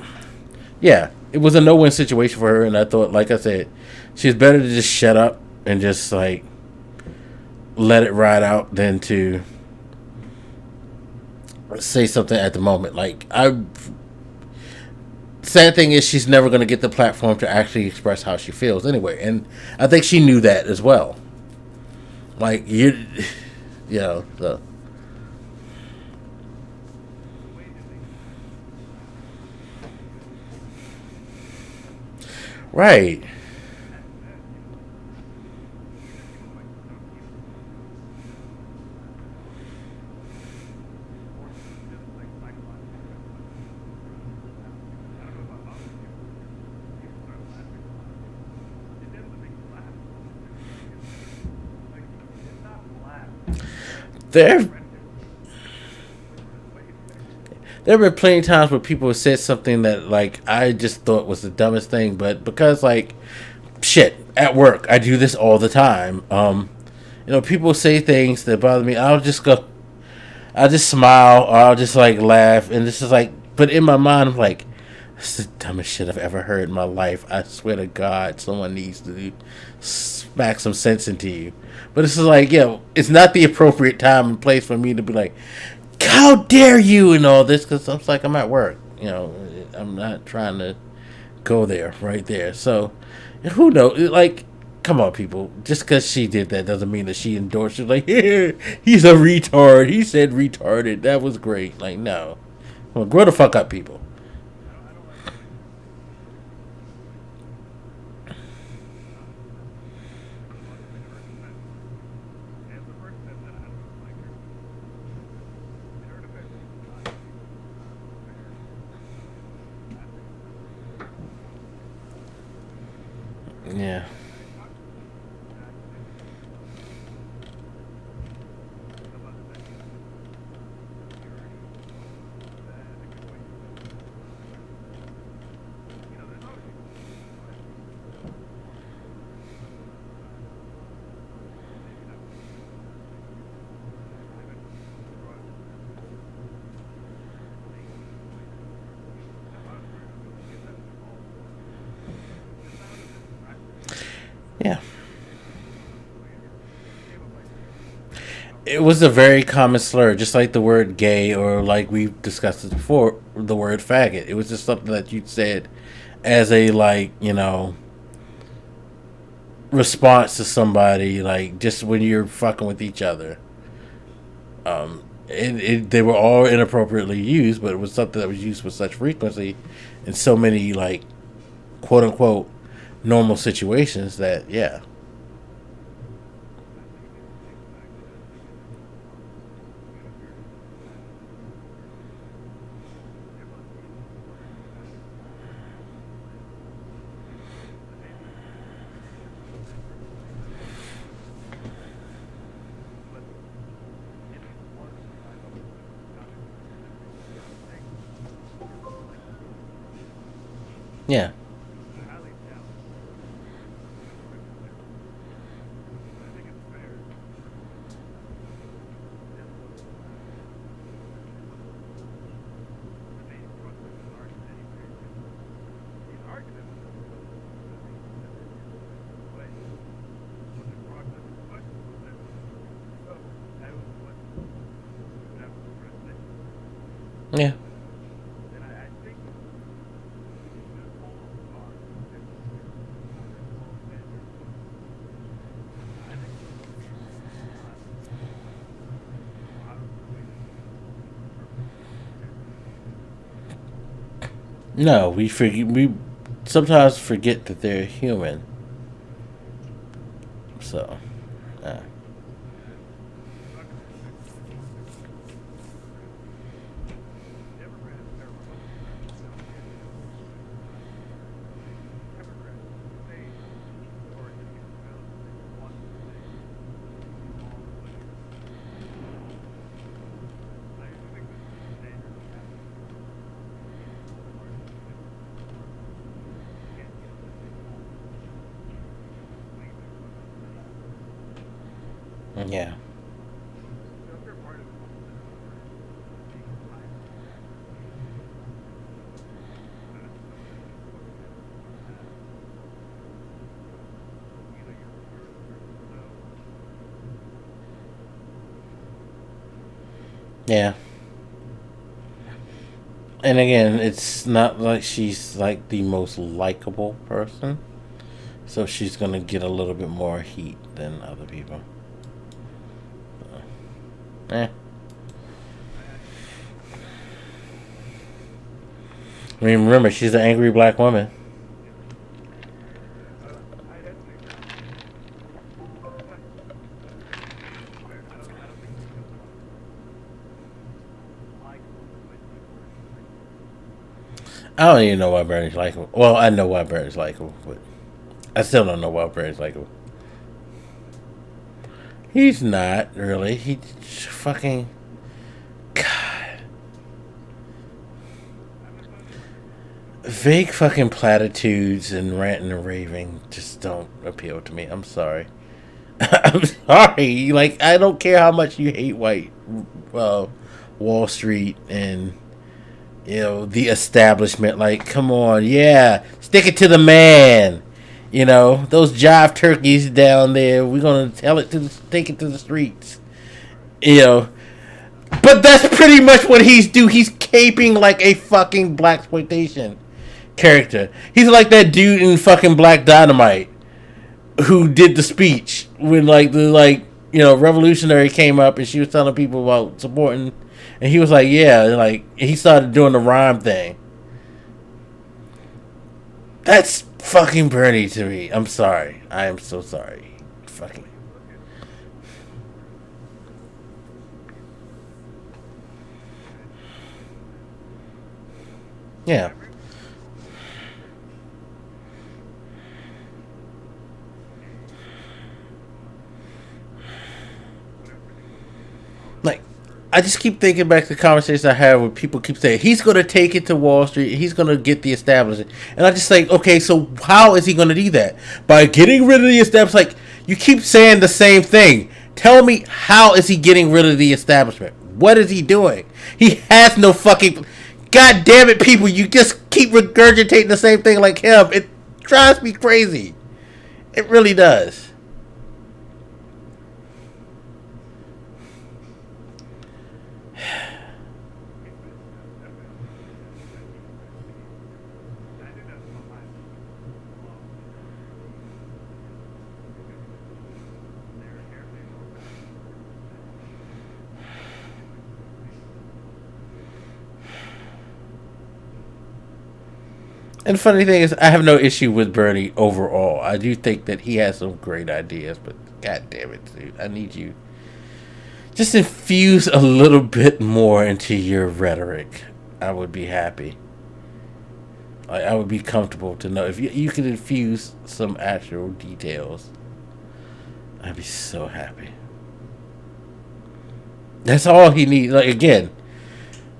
yeah, it was a no-win situation for her, and I thought, like I said, she's better to just shut up and just like let it ride out than to say something at the moment. Like, sad thing is she's never going to get the platform to actually express how she feels anyway, and I think she knew that as well. Like, you know, so. Right. There have been plenty of times where people have said something that, like, I just thought was the dumbest thing, but because, like, shit, at work, I do this all the time. You know, people say things that bother me. I'll just smile, or I'll just, like, laugh, and this is like, but in my mind, I'm like, this is the dumbest shit I've ever heard in my life. I swear to God, someone needs to smack some sense into you. But this is like, yeah, it's not the appropriate time and place for me to be like, how dare you, and all this, because I'm like, I'm at work. You know, I'm not trying to go there, right there. So, who knows? Like, come on, people. Just because she did that doesn't mean that she endorsed it. Like, yeah, he's a retard. He said retarded. That was great. Like, no. Well, grow the fuck up, people. Yeah. Yeah. It was a very common slur, just like the word gay, or like we've discussed it before, the word faggot. It was just something that you said as a, like, you know, response to somebody, like, just when you're fucking with each other. They were all inappropriately used, but it was something that was used with such frequency in so many, like, quote unquote normal situations that, yeah. Yeah. Yeah. No, we sometimes forget that they're human. So, Yeah. The third part of it also that being alive. That's something that you look at as you're so Yeah. And again, it's not like she's like the most likable person. So she's going to get a little bit more heat than other people. Eh. I mean, remember, she's an angry black woman. I had to agree. I don't think she comes off likable despite the word. I don't even know why Bernie's likable. Well, I know why Bernie's likable, but I still don't know why Bernie's likable. He's not, really. He's fucking... God. Vague fucking platitudes and ranting and raving just don't appeal to me. I'm sorry. I'm sorry. Like, I don't care how much you hate Wall Street and, the establishment. Like, come on. Yeah. Stick it to the man. Those jive turkeys down there, we're going to take it to the streets. But that's pretty much what he's do. He's caping like a fucking blaxploitation character. He's like that dude in fucking Black Dynamite who did the speech when revolutionary came up and she was telling people about supporting, and he was like, yeah, like he started doing the rhyme thing. That's fucking Bernie to me. I'm sorry. I am so sorry. Fucking. Yeah. Like, I just keep thinking back to the conversations I had where people keep saying he's going to take it to Wall Street, he's going to get the establishment, and I just like, okay, so how is he going to do that? By getting rid of the establishment? Like, you keep saying the same thing. Tell me, how is he getting rid of the establishment? What is he doing? He has no fucking... God damn it, people! You just keep regurgitating the same thing like him. It drives me crazy. It really does. And the funny thing is, I have no issue with Bernie overall. I do think that he has some great ideas, but god damn it, dude. I need you. Just infuse a little bit more into your rhetoric. I would be happy. I would be comfortable to know. If you could infuse some actual details, I'd be so happy. That's all he needs. Like, again,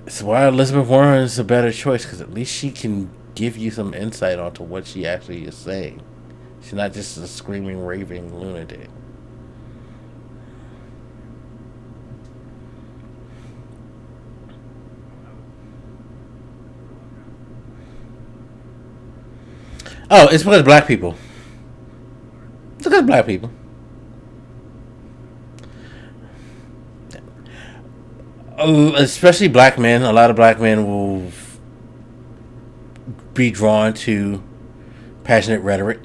it's why Elizabeth Warren is a better choice, because at least she can give you some insight onto what she actually is saying. She's not just a screaming, raving lunatic. Oh, it's because of black people. It's because of black people. Especially black men. A lot of black men will be drawn to passionate rhetoric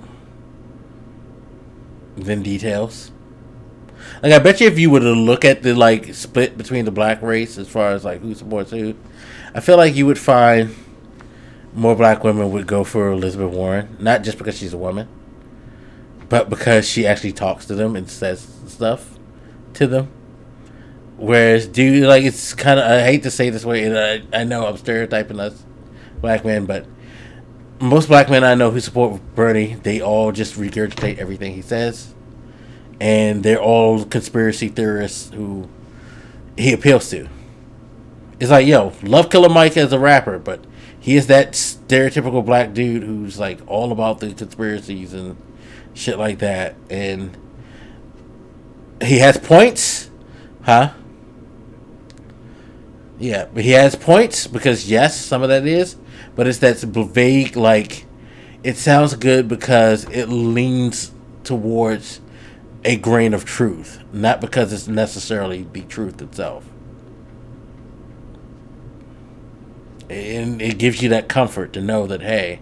than details. Like, I bet you if you were to look at the split between the black race as far as who supports who, I feel like you would find more black women would go for Elizabeth Warren, not just because she's a woman, but because she actually talks to them and says stuff to them. Whereas, dude, it's kind of, I hate to say this way, and I know I'm stereotyping us black men, but most black men I know who support Bernie, they all just regurgitate everything he says, and they're all conspiracy theorists who he appeals to. It's like, yo, love Killer Mike as a rapper, but he is that stereotypical black dude who's all about the conspiracies and shit like that, and He has points, huh? Yeah, but he has points because yes, some of that is, but it's that vague, like, it sounds good because it leans towards a grain of truth, not because it's necessarily the truth itself. And it gives you that comfort to know that, hey,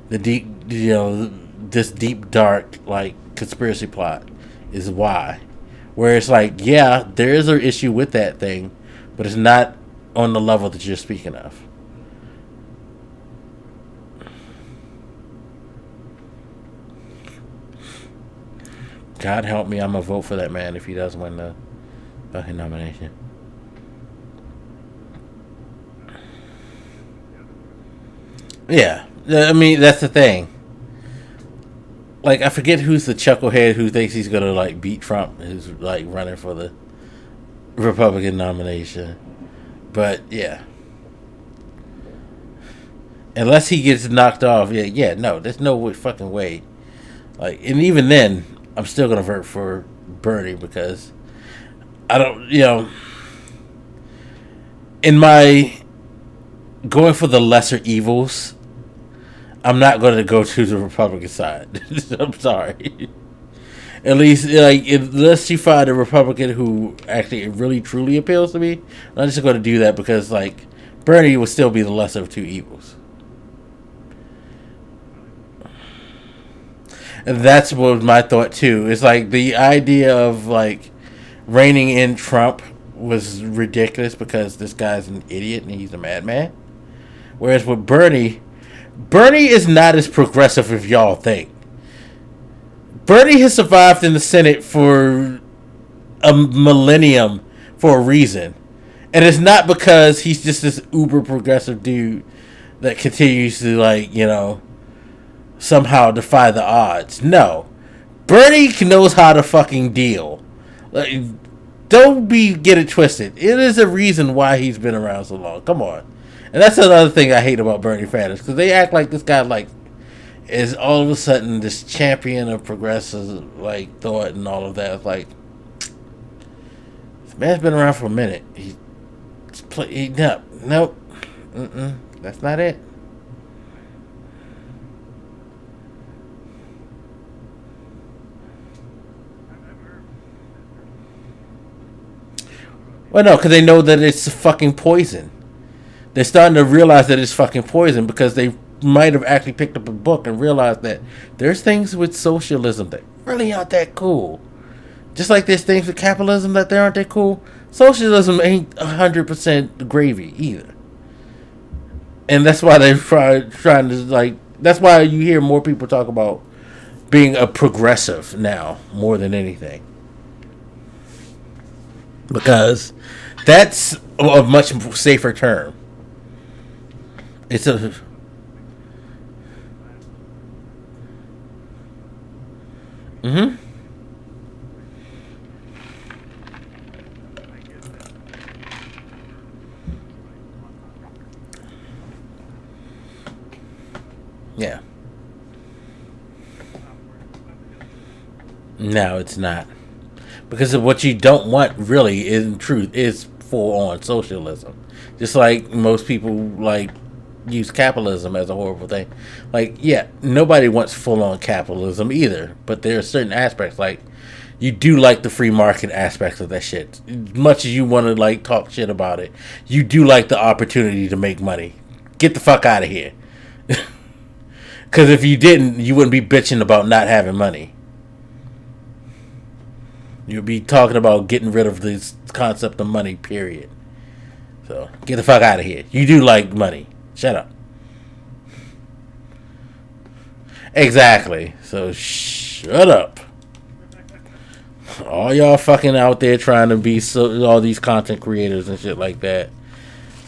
the deep, this deep, dark, like, conspiracy plot is why. Where it's like, yeah, there is an issue with that thing, but it's not on the level that you're speaking of. God help me, I'm gonna vote for that man if he does win the fucking nomination. Yeah, I mean, that's the thing. Like, I forget who's the chucklehead who thinks he's gonna, like, beat Trump, who's, like, running for the Republican nomination. But, yeah. Unless he gets knocked off, no, there's no fucking way. Like, and even then, I'm still gonna vote for Bernie because I don't, in my going for the lesser evils, I'm not going to go to the Republican side. I'm sorry. At least, like, unless you find a Republican who actually really truly appeals to me, I'm just going to do that because, like, Bernie will still be the lesser of two evils. And that's what my thought too. It's like the idea of, like, reining in Trump was ridiculous because this guy's an idiot and he's a madman. Whereas with Bernie is not as progressive as y'all think. Bernie has survived in the Senate for a millennium for a reason. And it's not because he's just this uber progressive dude that continues to, like, somehow defy the odds. No. Bernie knows how to fucking deal. Like, don't get it twisted. It is a reason why he's been around so long. Come on. And that's another thing I hate about Bernie fans, because they act like this guy, like, is all of a sudden this champion of progressive, like, thought and all of that. It's like, this man's been around for a minute. Nope. That's not it. Well, no, because they know that it's fucking poison. They're starting to realize that it's fucking poison because they might have actually picked up a book and realized that there's things with socialism that really aren't that cool. Just like there's things with capitalism that they aren't that cool. Socialism ain't 100% gravy either. And that's why they're trying to, like, that's why you hear more people talk about being a progressive now more than anything. Because that's a much safer term. It's a... Mm-hmm. Yeah. No, it's not. Because of what you don't want, really, in truth, is full-on socialism. Just like most people, like, use capitalism as a horrible thing. Like, yeah, nobody wants full-on capitalism either. But there are certain aspects, like, you do like the free market aspects of that shit. As much as you want to, like, talk shit about it, you do like the opportunity to make money. Get the fuck out of here. Because if you didn't, you wouldn't be bitching about not having money. You'd be talking about getting rid of this concept of money, period. So, get the fuck out of here. You do like money. Shut up. Exactly. So, shut up. All y'all fucking out there trying to be all these content creators and shit like that.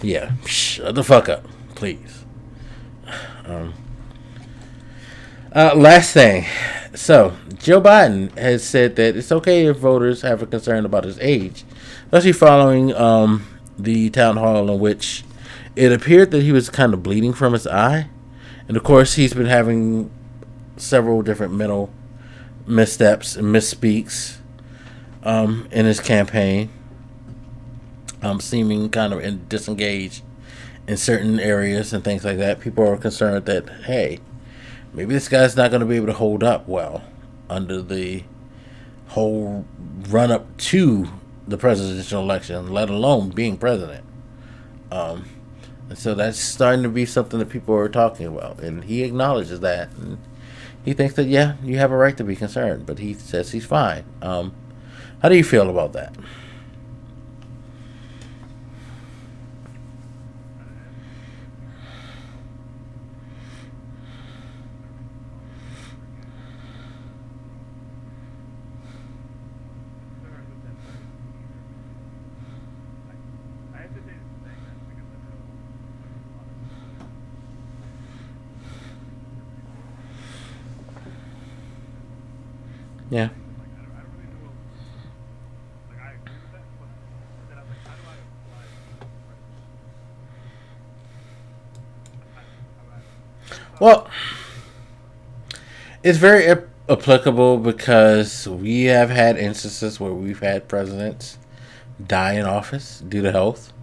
Yeah, shut the fuck up, please. Last thing. So, Joe Biden has said that it's okay if voters have a concern about his age, especially following the town hall in which it appeared that he was kind of bleeding from his eye. And, of course, he's been having several different mental missteps and misspeaks in his campaign, seeming kind of disengaged in certain areas and things like that. People are concerned that, hey, maybe this guy's not going to be able to hold up well under the whole run up to the presidential election, let alone being president. Um, and so that's starting to be something that people are talking about, and he acknowledges that. And he thinks that, yeah, you have a right to be concerned, but he says he's fine. How do you feel about that? I hesitated to saying that because I know there's a lot of Yeah. like I don't really know. Like I agree with that, but then I was like, how do I apply it to the president? Well, it's very applicable because we have had instances where we've had presidents die in office due to health.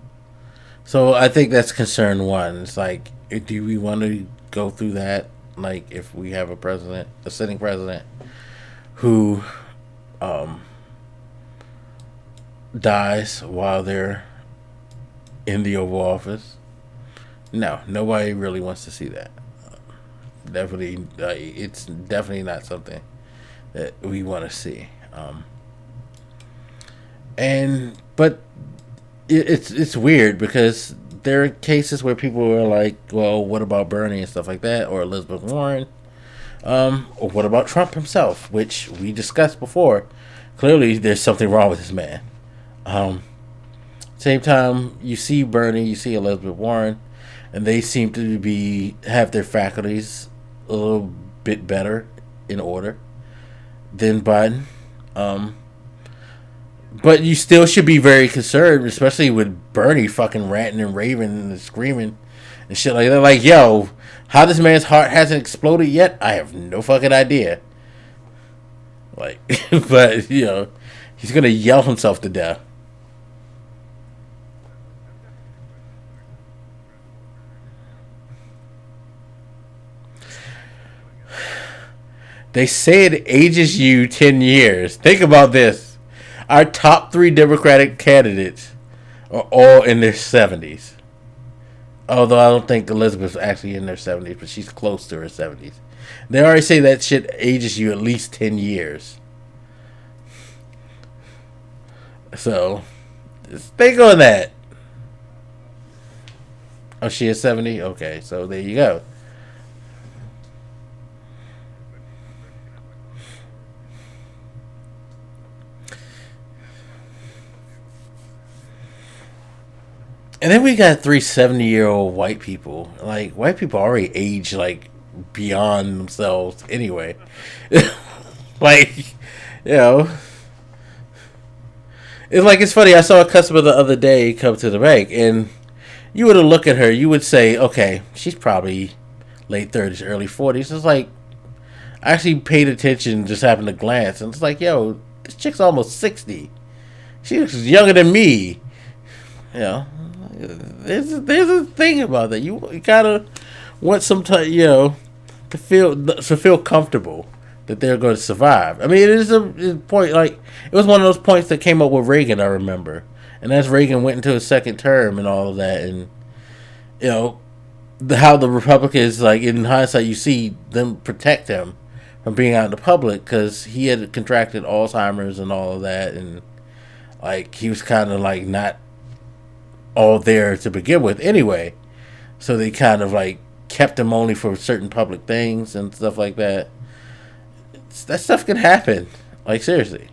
So I think that's concern one. It's like, do we want to go through that? Like, if we have a sitting president who dies while they're in the Oval Office? No, nobody really wants to see that. Definitely, it's definitely not something that we want to see. But it's weird because there are cases where people are like, well, what about Bernie and stuff like that, or Elizabeth Warren, or what about Trump himself, which we discussed before. Clearly, there's something wrong with this man. Same time, you see Bernie, you see Elizabeth Warren, and they seem to have their faculties a little bit better in order than Biden. But you still should be very concerned, especially with Bernie fucking ranting and raving and screaming and shit like that. Like, yo, how this man's heart hasn't exploded yet, I have no fucking idea. Like, but, he's going to yell himself to death. They say it ages you 10 years. Think about this. Our top 3 Democratic candidates are all in their 70s. Although I don't think Elizabeth's actually in their 70s, but she's close to her 70s. They already say that shit ages you at least 10 years. So, just think on that. Oh, she is 70? Okay, so there you go. And then we got 3 70-year-old white people. Like, white people already age, like, beyond themselves anyway. Like, it's like, it's funny. I saw a customer the other day come to the bank, and you were to look at her, you would say, okay, she's probably late 30s, early 40s. It's like, I actually paid attention, just happened to glance, and it's like, yo, this chick's almost 60. She looks younger than me. There's a thing about that. You gotta want some time, to feel comfortable that they're going to survive. I mean, it is a point. Like, it was one of those points that came up with Reagan. I remember, and as Reagan went into his second term and all of that, and how the Republicans, like, in hindsight, you see them protect him from being out in the public because he had contracted Alzheimer's and all of that, and like he was kind of like not all there to begin with anyway. So they kind of like kept him only for certain public things and stuff like that. That stuff can happen. Like, seriously.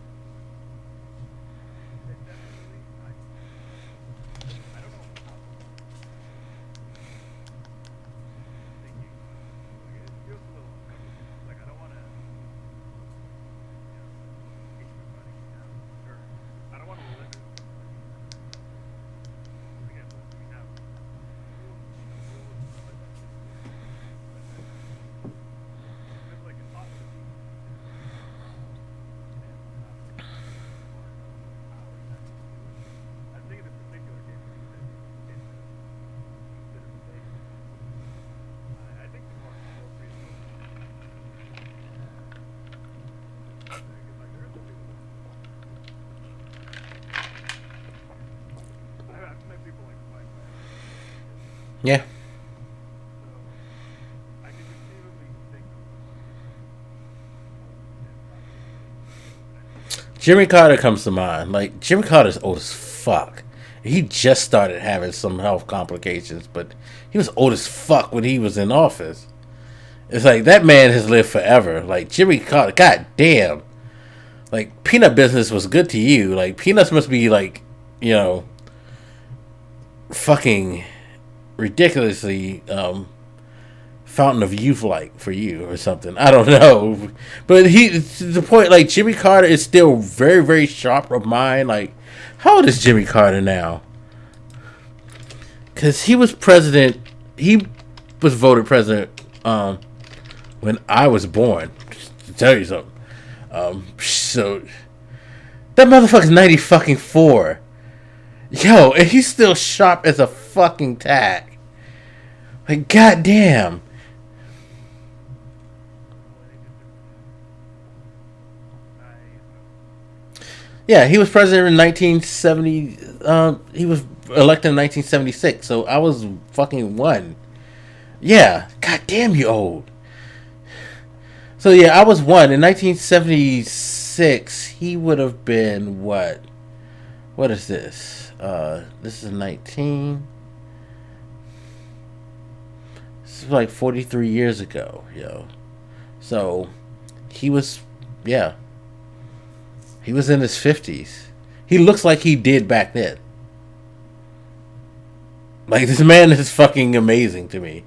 Yeah. So I could conceivably think of Jimmy Carter comes to mind. Like, Jimmy Carter's old as fuck. He just started having some health complications, but he was old as fuck when he was in office. It's like, that man has lived forever. Like, Jimmy Carter, god damn. Like, peanut business was good to you. Like, peanuts must be, like, you know, fucking ridiculously fountain of youth like for you or something. I don't know. But he, to the point, like, Jimmy Carter is still very, very sharp of mind. Like, how old is Jimmy Carter now? Because he was president, he was voted president when I was born, just to tell you something. So that motherfucker's 90 fucking 4. Yo, and he's still sharp as a fucking tack. Like, goddamn. Yeah, he was president in 1970. He was elected in 1976, so I was fucking 1. Yeah, goddamn, you old. So yeah, I was 1 in 1976. He would have been what? What is this? This is 19. This is like 43 years ago, yo. So he was, yeah. He was in his 50s. He looks like he did back then. Like, this man is fucking amazing to me.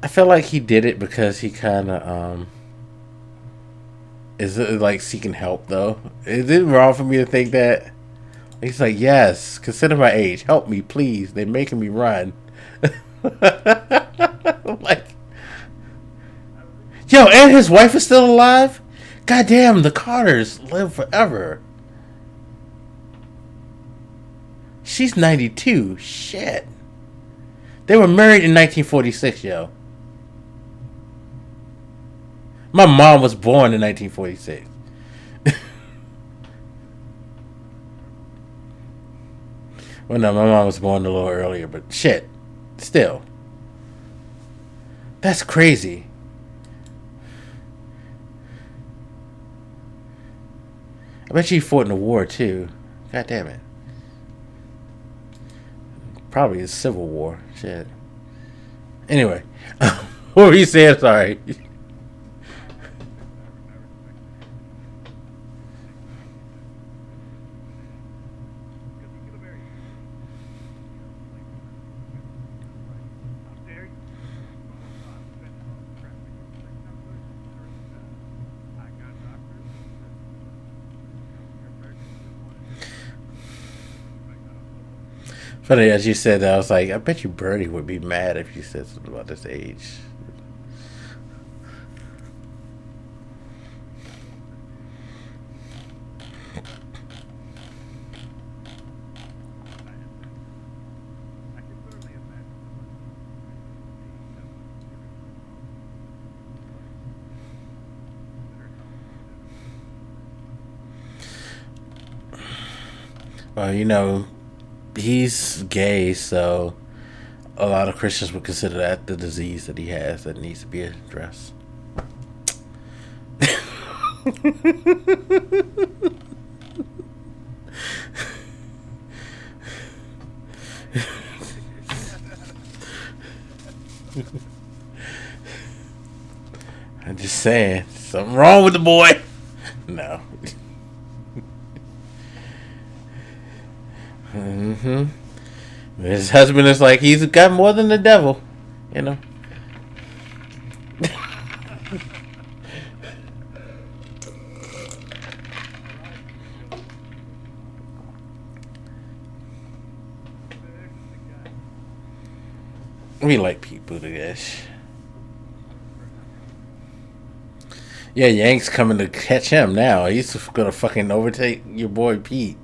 I feel like he did it because he kind of is like seeking help though. Is it wrong for me to think that? He's like, yes, consider my age, help me please. They're making me run. Like, yo, and his wife is still alive. Goddamn, the Carters live forever. She's 92. Shit. They were married in 1946, yo. My mom was born in 1946. Well, no, my mom was born a little earlier, but shit. Still. That's crazy. I bet she fought in the war, too. God damn it. Probably a civil war. Shit. Anyway. What were you saying? Sorry. Funny, as you said that, I was like, I bet you Bernie would be mad if you said something about this age. Well, you know, he's gay, so a lot of Christians would consider that the disease that he has that needs to be addressed. I'm just saying, something wrong with the boy. No. His husband is like, he's got more than the devil, you know. We like Pete Buttigieg. Yeah, Yank's coming to catch him now. He's gonna fucking overtake your boy Pete.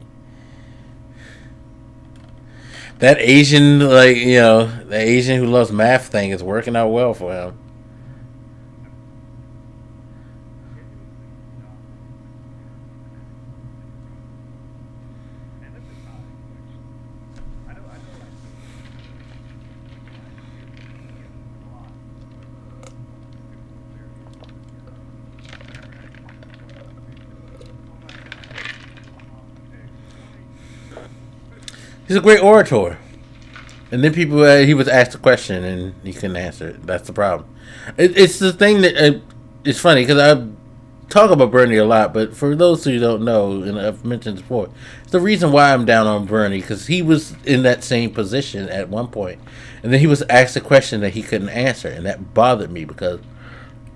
That Asian, like, the Asian who loves math thing is working out well for him. He's a great orator. And then people, he was asked a question and he couldn't answer it. That's the problem. It's the thing that it's funny because I talk about Bernie a lot, but for those who don't know, and I've mentioned this before, it's the reason why I'm down on Bernie because he was in that same position at one point, and then he was asked a question that he couldn't answer, and that bothered me because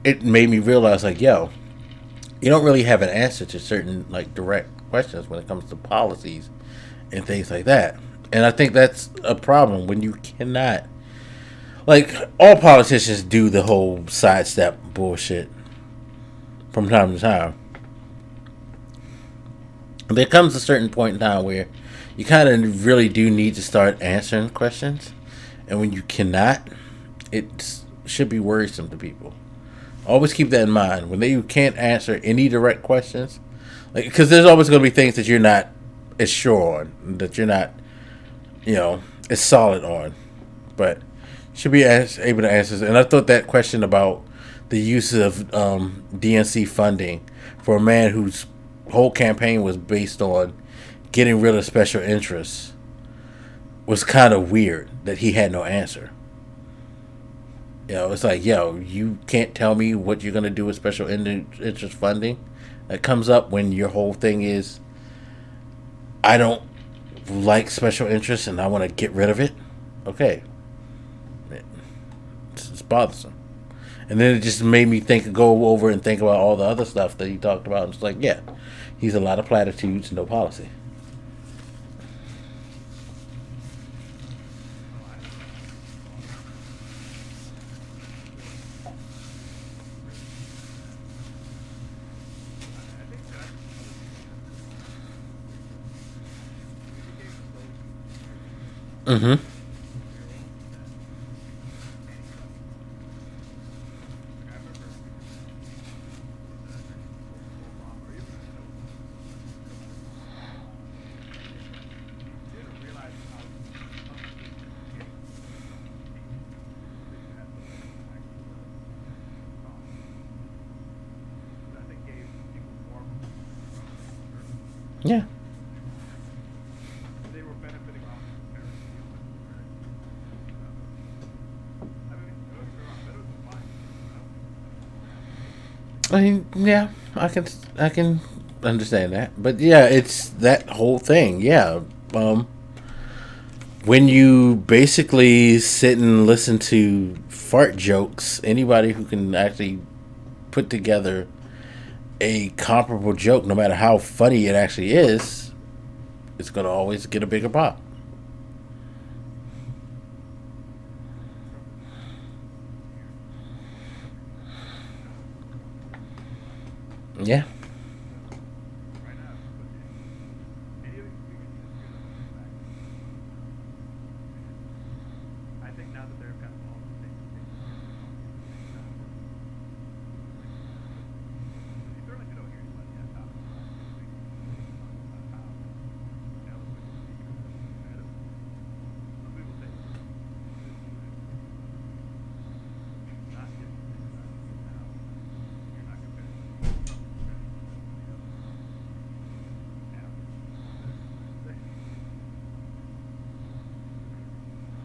it made me realize, like, yo, you don't really have an answer to certain like direct questions when it comes to policies and things like that. And I think that's a problem when you cannot, like, all politicians do the whole sidestep bullshit from time to time. There comes a certain point in time where you kind of really do need to start answering questions. And when you cannot, it should be worrisome to people. Always keep that in mind. When you can't answer any direct questions, like, because there's always going to be things that you're not as sure on, that you're not, as solid on. But should be able to answer. And I thought that question about the use of DNC funding for a man whose whole campaign was based on getting rid of special interests was kind of weird that he had no answer. It's like, you can't tell me what you're going to do with special interest funding. That comes up when your whole thing is, I don't like special interests and I want to get rid of it. Okay. It's bothersome. And then it just made me go over and think about all the other stuff that he talked about. It's like, yeah, he's a lot of platitudes, no policy. Mm-hmm. Yeah. I mean, yeah, I can understand that, but yeah, it's that whole thing. Yeah, when you basically sit and listen to fart jokes, anybody who can actually put together a comparable joke, no matter how funny it actually is gonna always get a bigger pop. Yeah.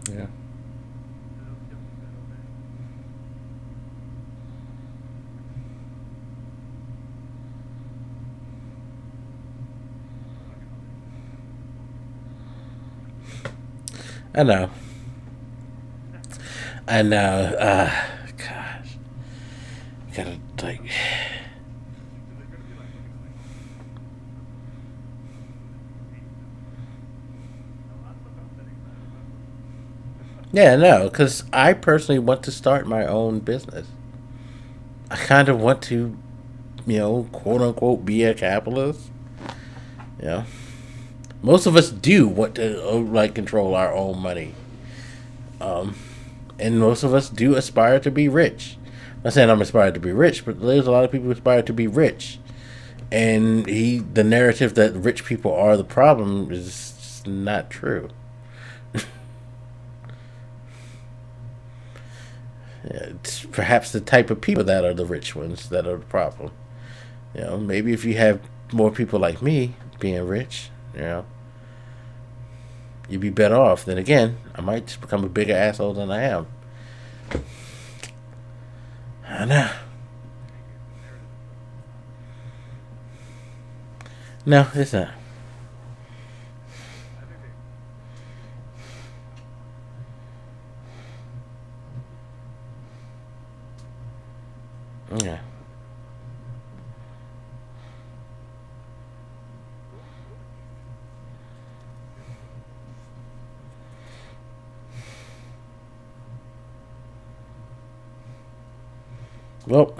Yeah. I know. I know. Gosh. You gotta, like. Yeah, no, because I personally want to start my own business. I kind of want to quote unquote, be a capitalist. Most of us do want to control our own money, and most of us do aspire to be rich. I'm not saying I'm inspired to be rich, but there's a lot of people who aspire to be rich, and the narrative that rich people are the problem is just not true. It's perhaps the type of people that are the rich ones that are the problem. Maybe if you have more people like me being rich, you'd be better off. Then again, I might just become a bigger asshole than I am. I know. No, it's not. Yeah. Well,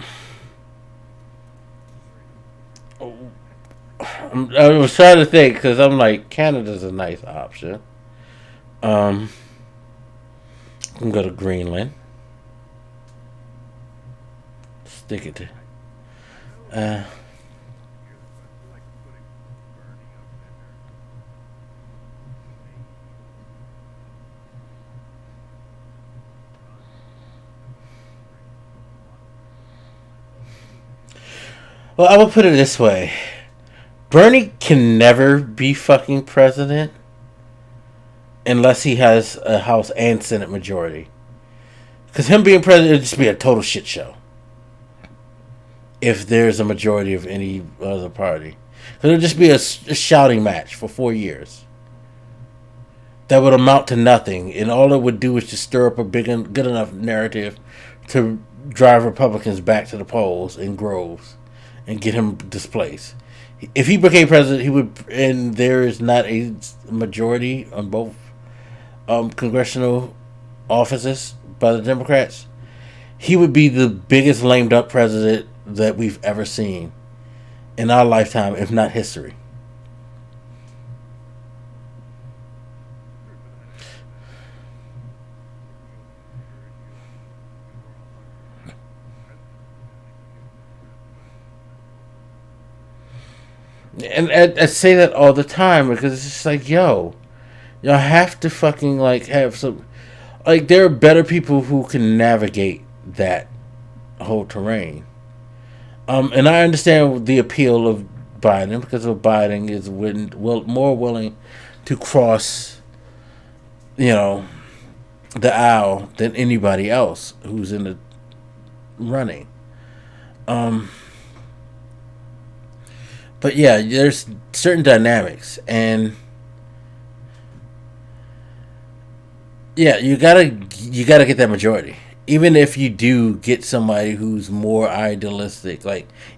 I was trying to think because I'm like, Canada's a nice option. I can go to Greenland. Stick it to. Well, I will put it this way. Bernie can never be fucking president unless he has a House and Senate majority. Because him being president would just be a total shit show. If there's a majority of any other party. It would just be a shouting match for 4 years. That would amount to nothing. And all it would do is just stir up a good enough narrative to drive Republicans back to the polls in groves and get him displaced. If he became president, he would, and there is not a majority on both congressional offices by the Democrats, he would be the biggest lamed up president that we've ever seen in our lifetime, if not history. And I say that all the time because it's just like, y'all have to fucking have some, there are better people who can navigate that whole terrain. And I understand the appeal of Biden because Biden is more willing to cross, the aisle than anybody else who's in the running. But yeah, there's certain dynamics, and yeah, you gotta get that majority. Even if you do get somebody who's more idealistic,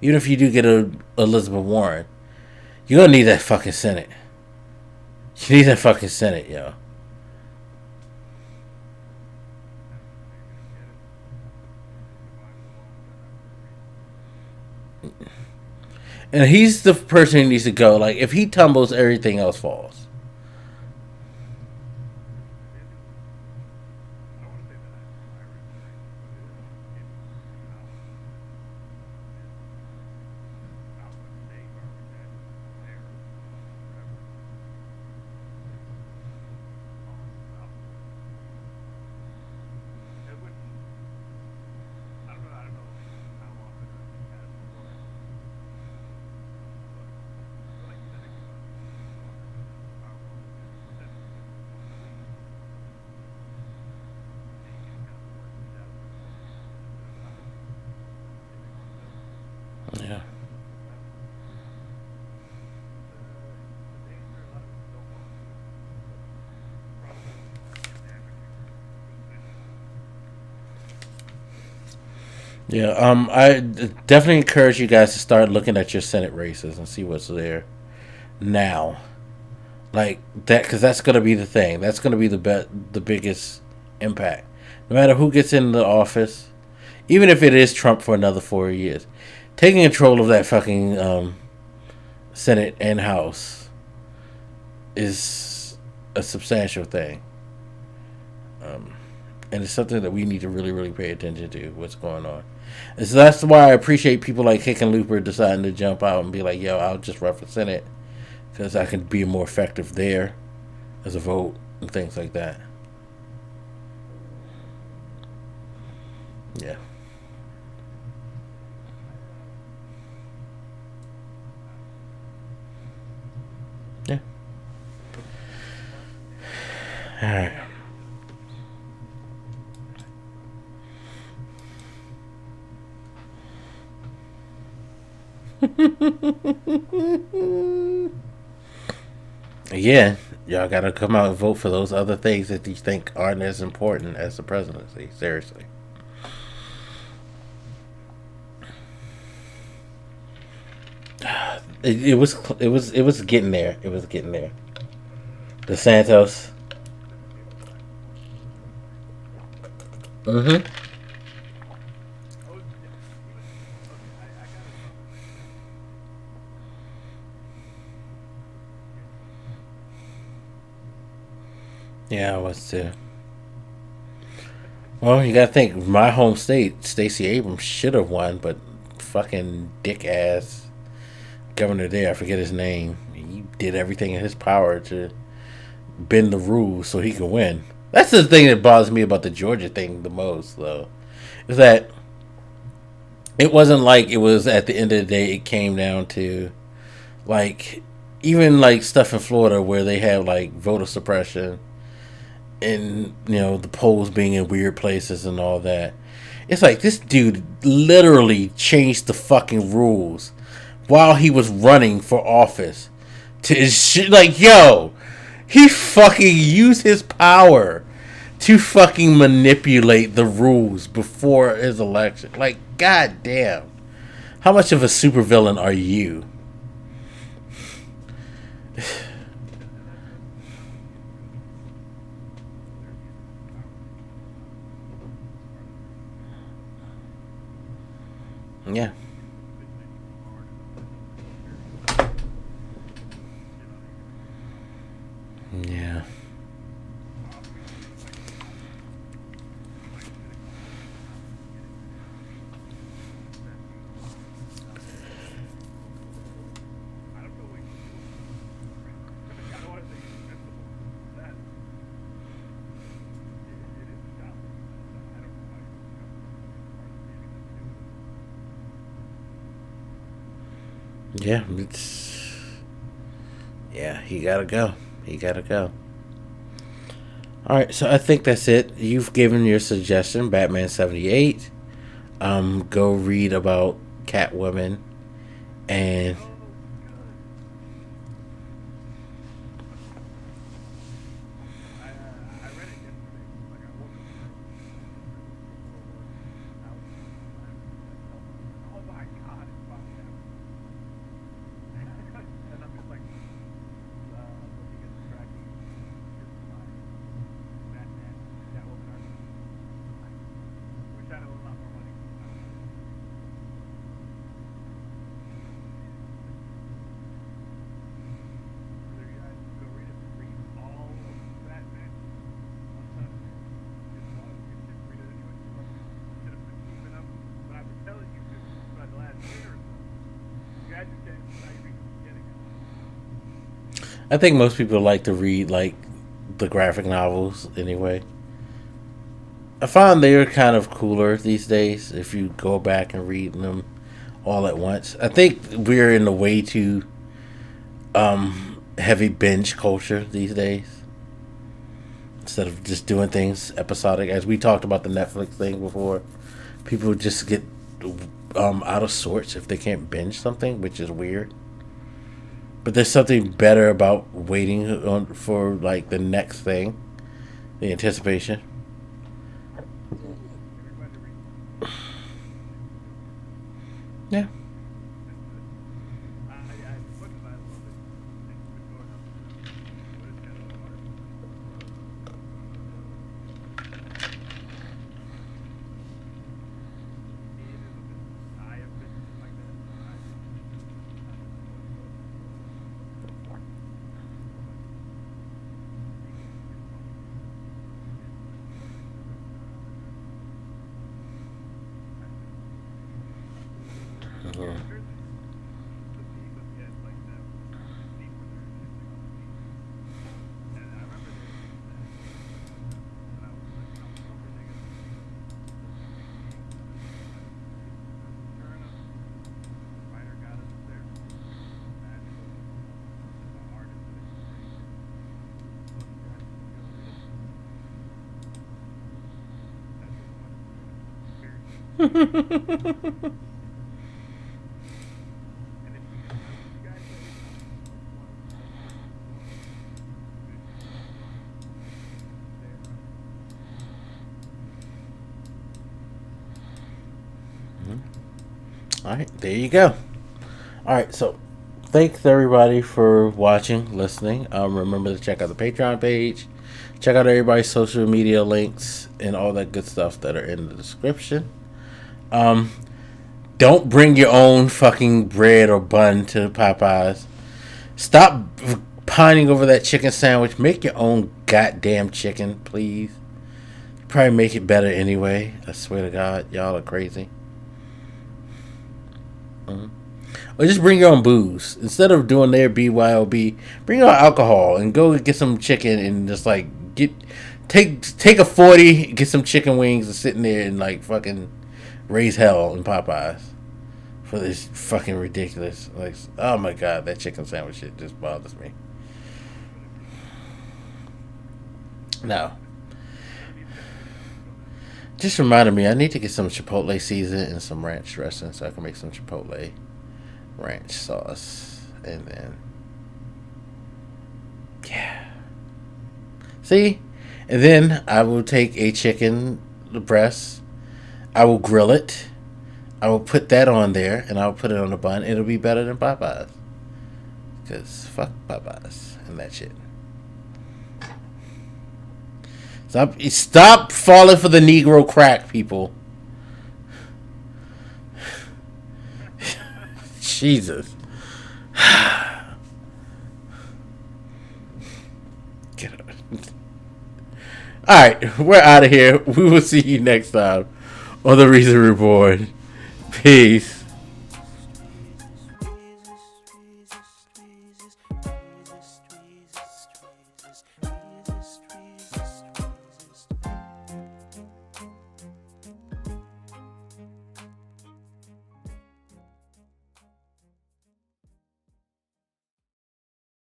even if you do get a Elizabeth Warren, you're gonna need that fucking Senate. You need that fucking Senate, yo. And he's the person who needs to go. If he tumbles, everything else falls. Yeah. Yeah, I definitely encourage you guys to start looking at your Senate races and see what's there now. That, because that's going to be the thing. That's going to be the biggest impact. No matter who gets in the office, even if it is Trump for another 4 years, taking control of that fucking Senate and House is a substantial thing. And it's something that we need to really, really pay attention to, what's going on. And so that's why I appreciate people like Hickenlooper deciding to jump out and be like, yo, I'll just run for Senate because I can be more effective there as a vote and things like that. Yeah. Yeah. All right. Yeah, y'all gotta come out and vote for those other things that you think aren't as important as the presidency. Seriously. It was getting there. It was getting there. The Santos. Mm-hmm. Yeah, I was too. Well, you gotta think, my home state, Stacey Abrams should have won, but fucking dick ass governor there, I forget his name. He did everything in his power to bend the rules so he could win. That's the thing that bothers me about the Georgia thing the most, though, is that it wasn't like it was at the end of the day. It came down to like even like stuff in Florida where they have like voter suppression and the polls being in weird places and all that. It's like this dude literally changed the fucking rules while he was running for office to like, yo, he fucking used his power to fucking manipulate the rules before his election. Like, goddamn, how much of a supervillain are you? Yeah. Yeah. Yeah, he gotta go. He gotta go. Alright, so I think that's it. You've given your suggestion, Batman 78. Go read about Catwoman and I think most people like to read like the graphic novels anyway. I find they're kind of cooler these days if you go back and read them all at once. I think we're in a way too heavy binge culture these days instead of just doing things episodic. As we talked about the Netflix thing before, people just get out of sorts if they can't binge something, which is weird. But there's something better about waiting for like the next thing, the anticipation. Yeah. And if you, I don't know if you guys know this, All right, there you go. All right, so thanks everybody for watching, listening. Remember to check out the Patreon page. Check out everybody's social media links and all that good stuff that are in the description. Don't bring your own fucking bread or bun to Popeyes. Stop pining over that chicken sandwich. Make your own goddamn chicken, please. Probably make it better anyway. I swear to God, y'all are crazy. Or just bring your own booze. Instead of doing their BYOB, bring your own alcohol and go get some chicken and just like take a 40, get some chicken wings and sit in there and like fucking raise hell in Popeyes for this fucking ridiculous. Like, oh my God, that chicken sandwich shit just bothers me. No. Just reminded me, I need to get some Chipotle season and some ranch dressing so I can make some Chipotle ranch sauce. And then, yeah. See? And then I will take a chicken breast. I will grill it. I will put that on there and I'll put it on the bun. It'll be better than Popeyes. Because fuck Popeyes and that shit. Stop falling for the Negro crack, people. Jesus. Get up. Alright, we're out of here. We will see you next time on the Reason Reborn. Peace.